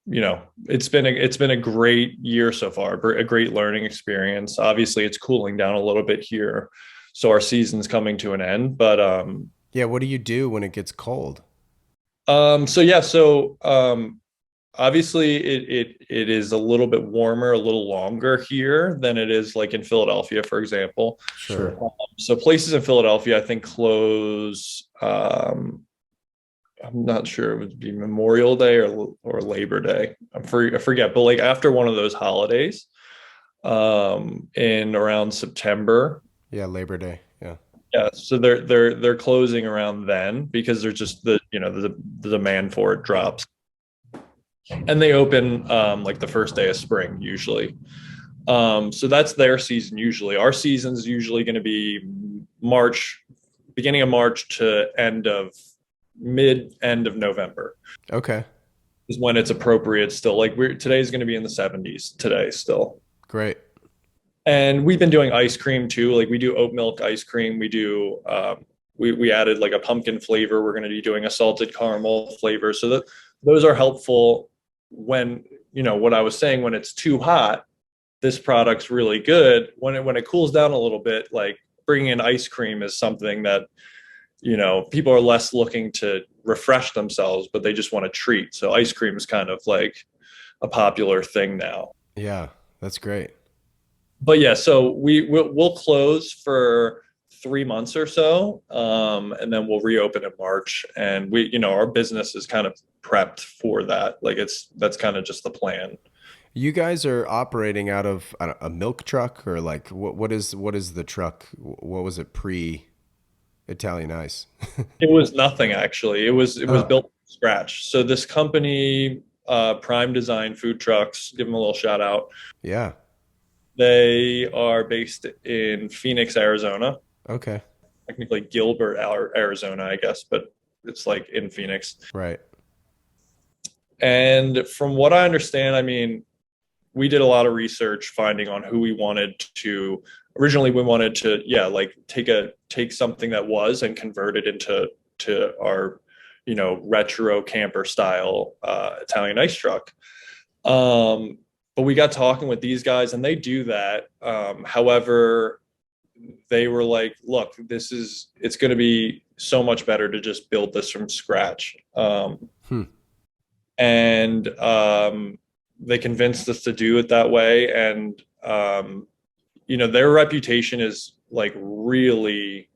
it's been a great year so far, a great learning experience. Obviously, it's cooling down a little bit here, so our season's coming to an end. But Yeah, what do you do when it gets cold? So yeah, so obviously it is a little bit warmer, a little longer here than it is like in Philadelphia, for example. Sure. So places in Philadelphia, I think, close. I'm not sure it would be Memorial Day or Labor Day. I forget, but like after one of those holidays, in around September. Yeah, Labor Day. Yeah. Yeah, so they're closing around then because they're just the demand for it drops, and they open like the first day of spring usually. So that's their season usually. Our season's usually going to be March, beginning of March to end of November Okay. is when it's appropriate still. Like today's going to be in the 70s today still. Great. And we've been doing ice cream too. Like we do oat milk ice cream. We added like a pumpkin flavor. We're going to be doing a salted caramel flavor. So that those are helpful when, what I was saying, when it's too hot, this product's really good. When it cools down a little bit, like bringing in ice cream is something that, people are less looking to refresh themselves, but they just want a treat. So ice cream is kind of like a popular thing now. Yeah, that's great. But yeah, so we'll close for 3 months or so, and then we'll reopen in March. And our business is kind of prepped for that. Like that's kind of just the plan. You guys are operating out of a milk truck, or like what is the truck? What was it pre Italian Ice? It was nothing actually. It was Oh, built from scratch. So this company, Prime Design Food Trucks, give them a little shout out. yeah. They are based in Phoenix, Arizona. Okay. Technically Gilbert, Arizona, I guess, but it's like in Phoenix. Right. And from what I understand, I mean, we did a lot of research finding on who we wanted to. Originally we wanted to, yeah, like take something that was and convert it to our, retro camper style Italian ice truck. um but we got talking with these guys and they do that. However, they were like, look, it's going to be so much better to just build this from scratch. Hmm. And They convinced us to do it that way. And their reputation is like really,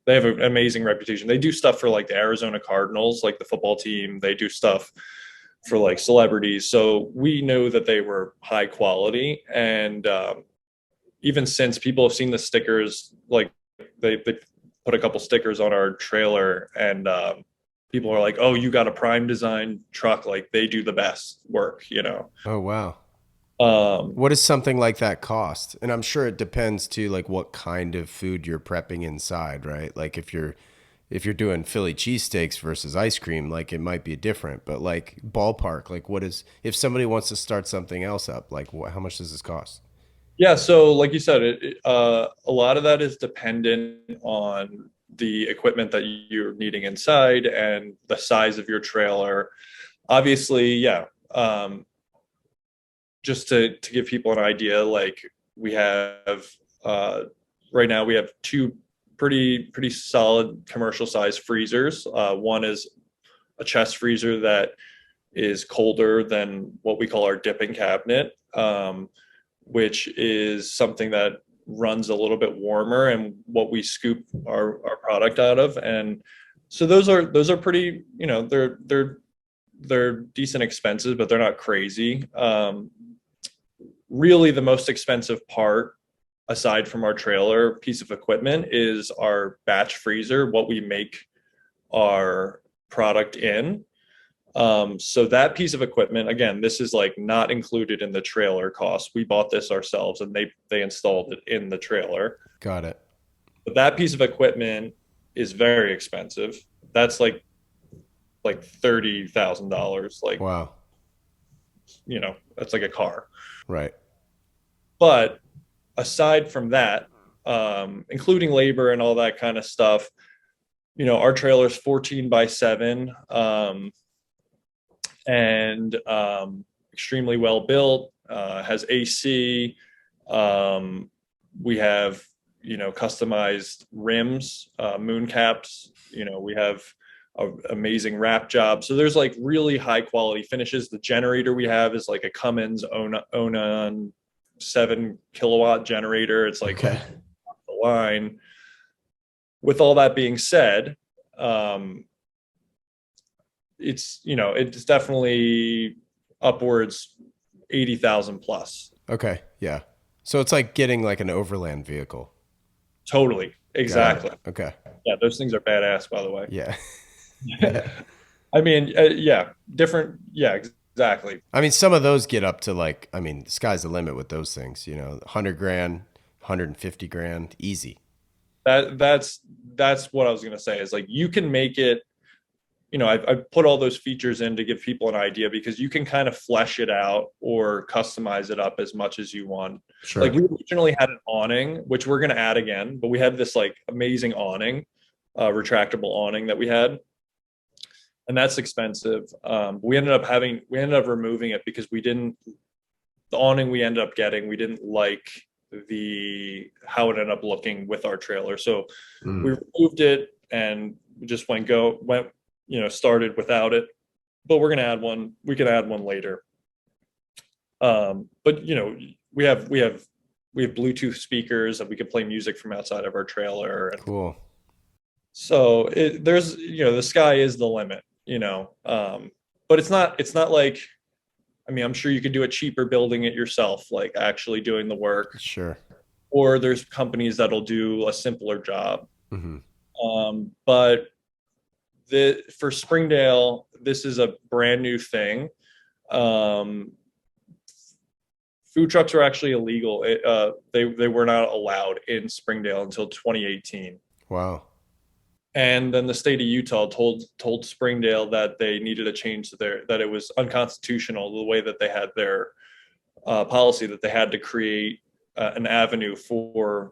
they have an amazing reputation. They do stuff for like the Arizona Cardinals, like the football team. They do stuff for like celebrities. So we know that they were high quality. And even since people have seen the stickers, like they put a couple stickers on our trailer, and people are like, "Oh, you got a Prime Design truck? Like they do the best work." Oh, wow. Um, What does something like that cost? And I'm sure it depends too, like what kind of food you're prepping inside, right? Like if you're doing Philly cheesesteaks versus ice cream, like it might be different. But like ballpark, like what is if somebody wants to start something else up, like how much does this cost? yeah, so like you said, a lot of that is dependent on the equipment that you're needing inside and the size of your trailer. Obviously, yeah. Just to give people an idea, like we have uh, right now we have two pretty solid commercial size freezers. One is a chest freezer that is colder than what we call our dipping cabinet, which is something that runs a little bit warmer and what we scoop our product out of. And so those are pretty, they're decent expenses, but they're not crazy. Really the most expensive part, aside from our trailer piece of equipment, is our batch freezer, what we make our product in. So that piece of equipment, again, this is like not included in the trailer cost. We bought this ourselves and they installed it in the trailer. Got it. But that piece of equipment is very expensive. That's like $30,000. Like, Wow. that's like a car. Right. But aside from that, including labor and all that kind of stuff, our trailer is 14 by 7, and extremely well built, has AC. We have, customized rims, moon caps. We have an amazing wrap job. So there's like really high quality finishes. The generator we have is like a Cummins Onan 7 kilowatt generator. It's like Okay. the line. With all that being said, it's definitely upwards 80,000 plus. Okay. Yeah. So it's like getting like an overland vehicle. Totally. Got Exactly. it. Okay. Yeah, those things are badass, by the way. Yeah. Yeah. I mean, yeah, different. Yeah, exactly. I mean, some of those get up to like, I mean, the sky's the limit with those things, 100 grand, 150 grand, easy. That's what I was gonna say is like you can make it. I've put all those features in to give people an idea because you can kind of flesh it out or customize it up as much as you want. Sure. Like we originally had an awning, which we're gonna add again, but we had this like amazing awning, retractable awning that we had, and that's expensive. We ended up removing it because the awning we ended up getting, we didn't like the how it ended up looking with our trailer. So we removed it and just started without it. But we're gonna add one. We can add one later. But we have Bluetooth speakers that we can play music from outside of our trailer. And Cool. so there's the sky is the limit. But it's not like, I mean, I'm sure you could do it cheaper building it yourself, like actually doing the work, Sure. or there's companies that'll do a simpler job. Hmm. But for Springdale, this is a brand new thing. Um, Food trucks are actually illegal. They were not allowed in Springdale until 2018. Wow. And then the state of Utah told Springdale that they needed a change to that it was unconstitutional the way that they had their policy, that they had to create an avenue for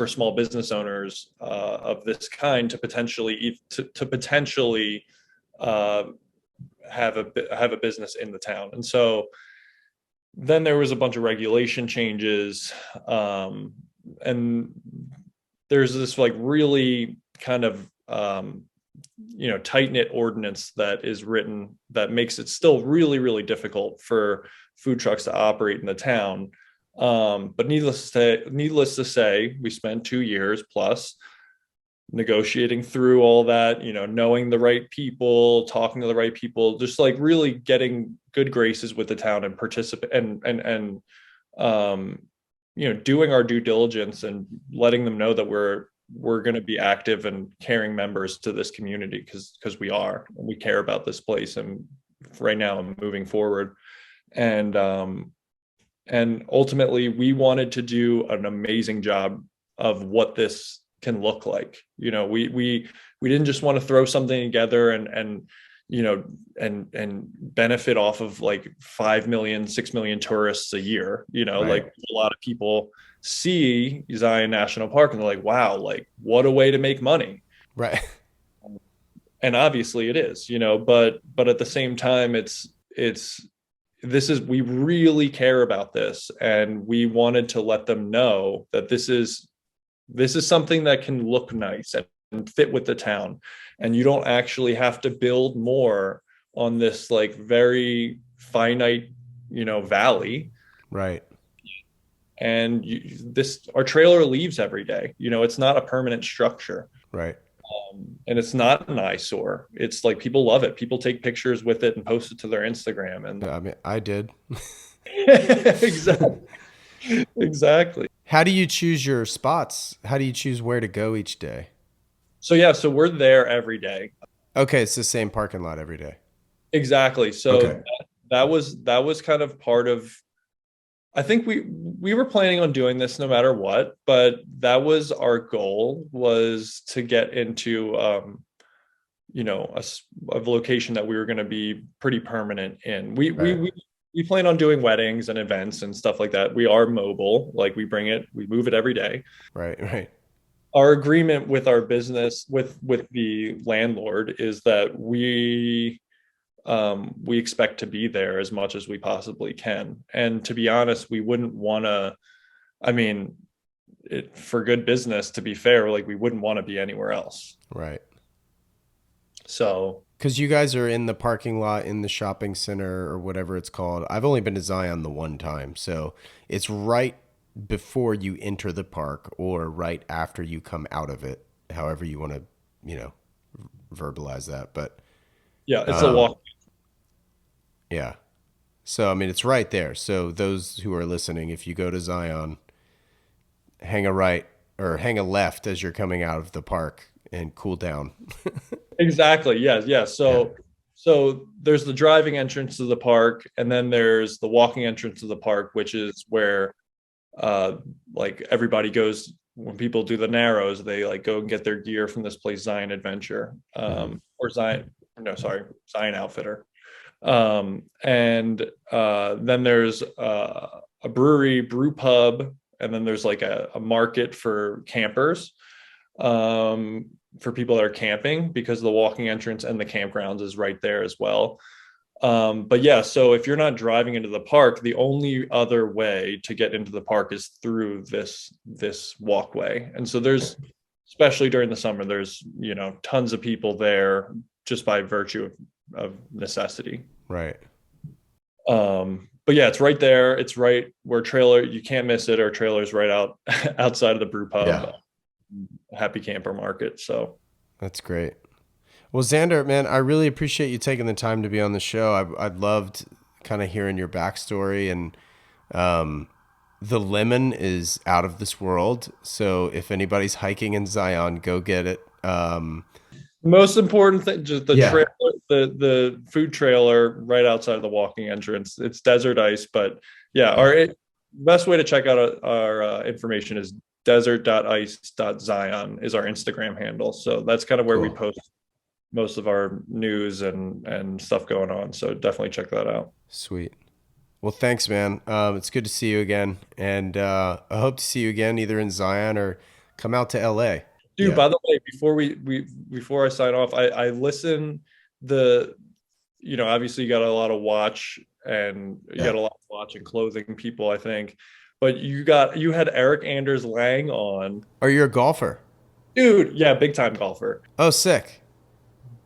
small business owners of this kind to potentially have a business in the town. And so then there was a bunch of regulation changes, and there's this like really kind of tight knit ordinance that is written that makes it still really, really difficult for food trucks to operate in the town. But needless to say, we spent 2 years plus negotiating through all that, knowing the right people, talking to the right people, just like really getting good graces with the town and participate and doing our due diligence and letting them know that we're going to be active and caring members to this community because we care about this place, and right now I'm moving forward. And ultimately we wanted to do an amazing job of what this can look like. We didn't just want to throw something together and benefit off of like 5 million, 6 million tourists a year. Right. Like a lot of people see Zion National Park and they're like, wow, like what a way to make money. Right. And obviously it is, but at the same time, we really care about this, and we wanted to let them know that this is something that can look nice and fit with the town, and you don't actually have to build more on this like very finite valley. Right. And our trailer leaves every day. It's not a permanent structure. Right. And it's not an eyesore. It's like people love it. People take pictures with it and post it to their Instagram. And I mean, I did. exactly. Exactly. How do you choose your spots? How do you choose where to go each day? So we're there every day. Okay, it's the same parking lot every day. Exactly. So Okay. that was kind of part of, I think we were planning on doing this no matter what, but that was our goal, was to get into a location that we were going to be pretty permanent in. Right. We plan on doing weddings and events and stuff like that. We are mobile, like we move it every day. Right. Right. Our agreement with our business with the landlord is that we expect to be there as much as we possibly can. And to be honest, we wouldn't want to, I mean, for good business, to be fair, like we wouldn't want to be anywhere else. Right. So, because you guys are in the parking lot in the shopping center or whatever it's called. I've only been to Zion the one time, so it's right before you enter the park or right after you come out of it, however you want to, verbalize that. But yeah, it's a walk. Yeah. So, I mean, it's right there. So those who are listening, if you go to Zion, hang a right or hang a left as you're coming out of the park and cool down. Exactly. Yes. Yes. So there's the driving entrance to the park, and then there's the walking entrance to the park, which is where like everybody goes when people do the Narrows. They like go and get their gear from this place, Zion Adventure, or Zion. No, sorry, Zion Outfitter. And then there's a brewery, brew pub, and then there's like a market for campers, for people that are camping, because the walking entrance and the campgrounds is right there as well. But yeah, so if you're not driving into the park, the only other way to get into the park is through this walkway. And so there's, especially during the summer, there's, tons of people there just by virtue of necessity. Right. But yeah, it's right there. It's right where you can't miss it. Our trailer's right outside of the brew pub, Happy Camper Market. So that's great. Well, Xander, man, I really appreciate you taking the time to be on the show. I'd loved kind of hearing your backstory, and the lemon is out of this world. So if anybody's hiking in Zion, go get it. Most important thing, just trailer, the food trailer right outside the walking entrance. It's desert ice, but yeah, best way to check out our information is desert.ice.zion is our Instagram handle. So that's kind of where we post most of our news and stuff going on. So definitely check that out. Sweet. Well, thanks, man. It's good to see you again. And I hope to see you again, either in Zion or come out to LA. Dude, by the way, before I sign off, I listen obviously you got a lot of watch and you got a lot of watch and clothing people, I think, but you had Eric Anders Lang on. Are you a golfer? Dude, yeah, big time golfer. Oh, sick.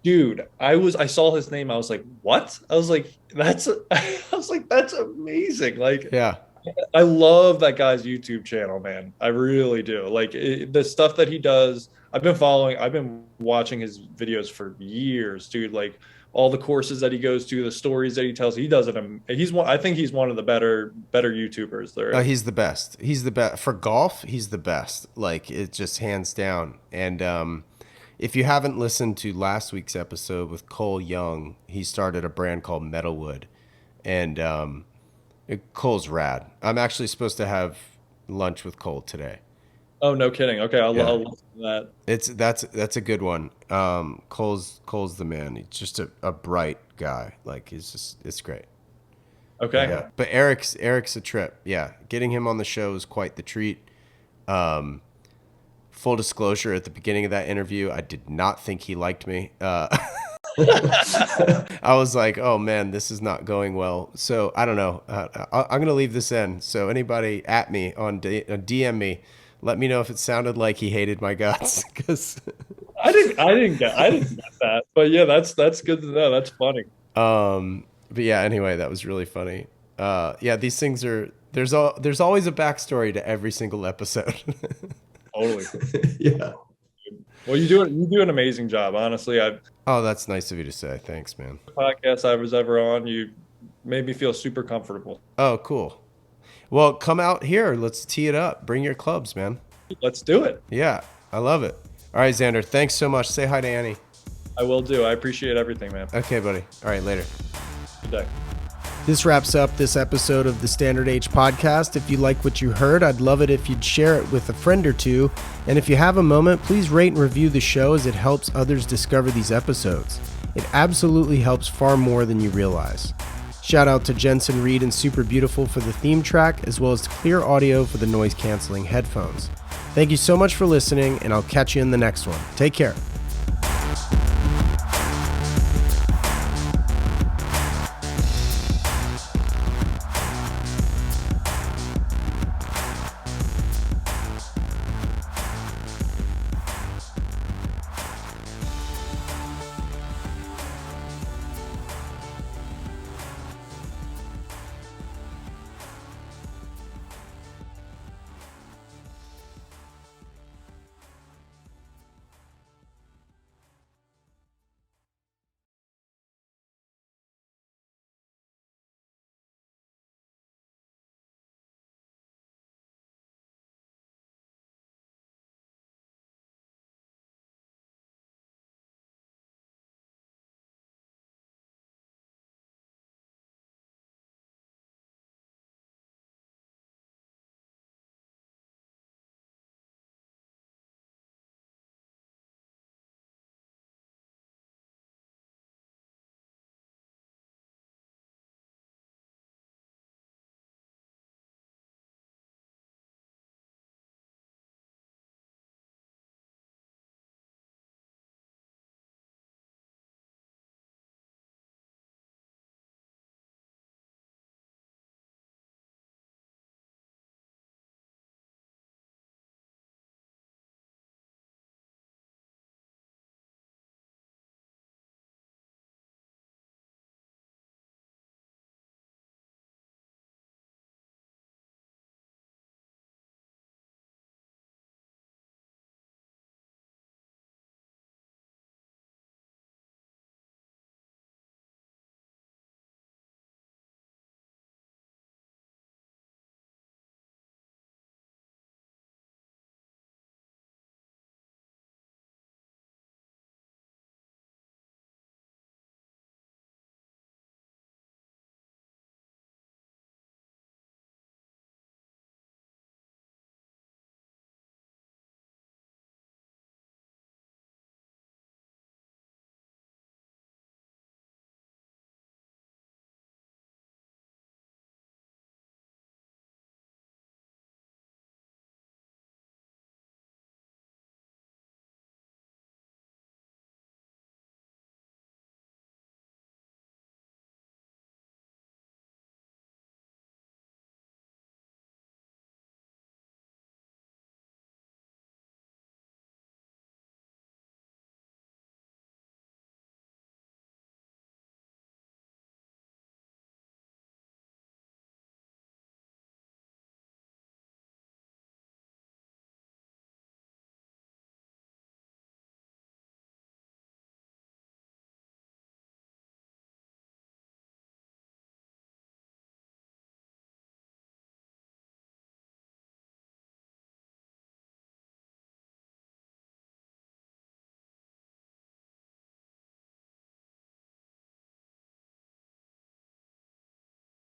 Dude, I saw his name. I was like, what? I was like, that's amazing. Like, yeah. I love that guy's YouTube channel, man. I really do. Like the stuff that he does. I've been watching his videos for years, dude. Like all the courses that he goes to, the stories that he tells. He does it. I think he's one of the better YouTubers there. He's the best. He's the best for golf. He's the best. Like it's just hands down. And if you haven't listened to last week's episode with Cole Young, he started a brand called Metalwood, and Cole's rad. I'm actually supposed to have lunch with Cole today. Oh, no kidding. Okay, I'll listen to that. That's a good one. Cole's the man. He's just a bright guy. Like it's great. Okay. Yeah. But Eric's a trip. Yeah. Getting him on the show is quite the treat. Full disclosure, at the beginning of that interview, I did not think he liked me. I was like, oh man, this is not going well. So I don't know. I'm going to leave this in. So anybody at me on DM me, let me know if it sounded like he hated my guts. Cause I didn't get that, but yeah, that's good to know. That's funny. But yeah, anyway, that was really funny. Yeah, these things there's always a backstory to every single episode. Totally. Yeah. Well, you do an amazing job, honestly. Oh, that's nice of you to say. Thanks, man. Podcast I was ever on, you made me feel super comfortable. Oh, cool. Well, come out here. Let's tee it up. Bring your clubs, man. Let's do it. Yeah, I love it. All right, Xander, thanks so much. Say hi to Annie. I will do. I appreciate everything, man. Okay, buddy. All right, later. Good day. This wraps up this episode of the Standard H podcast. If you like what you heard, I'd love it if you'd share it with a friend or two. And if you have a moment, please rate and review the show, as it helps others discover these episodes. It absolutely helps far more than you realize. Shout out to Jensen Reed and Super Beautiful for the theme track, as well as to Clear Audio for the noise canceling headphones. Thank you so much for listening, and I'll catch you in the next one. Take care.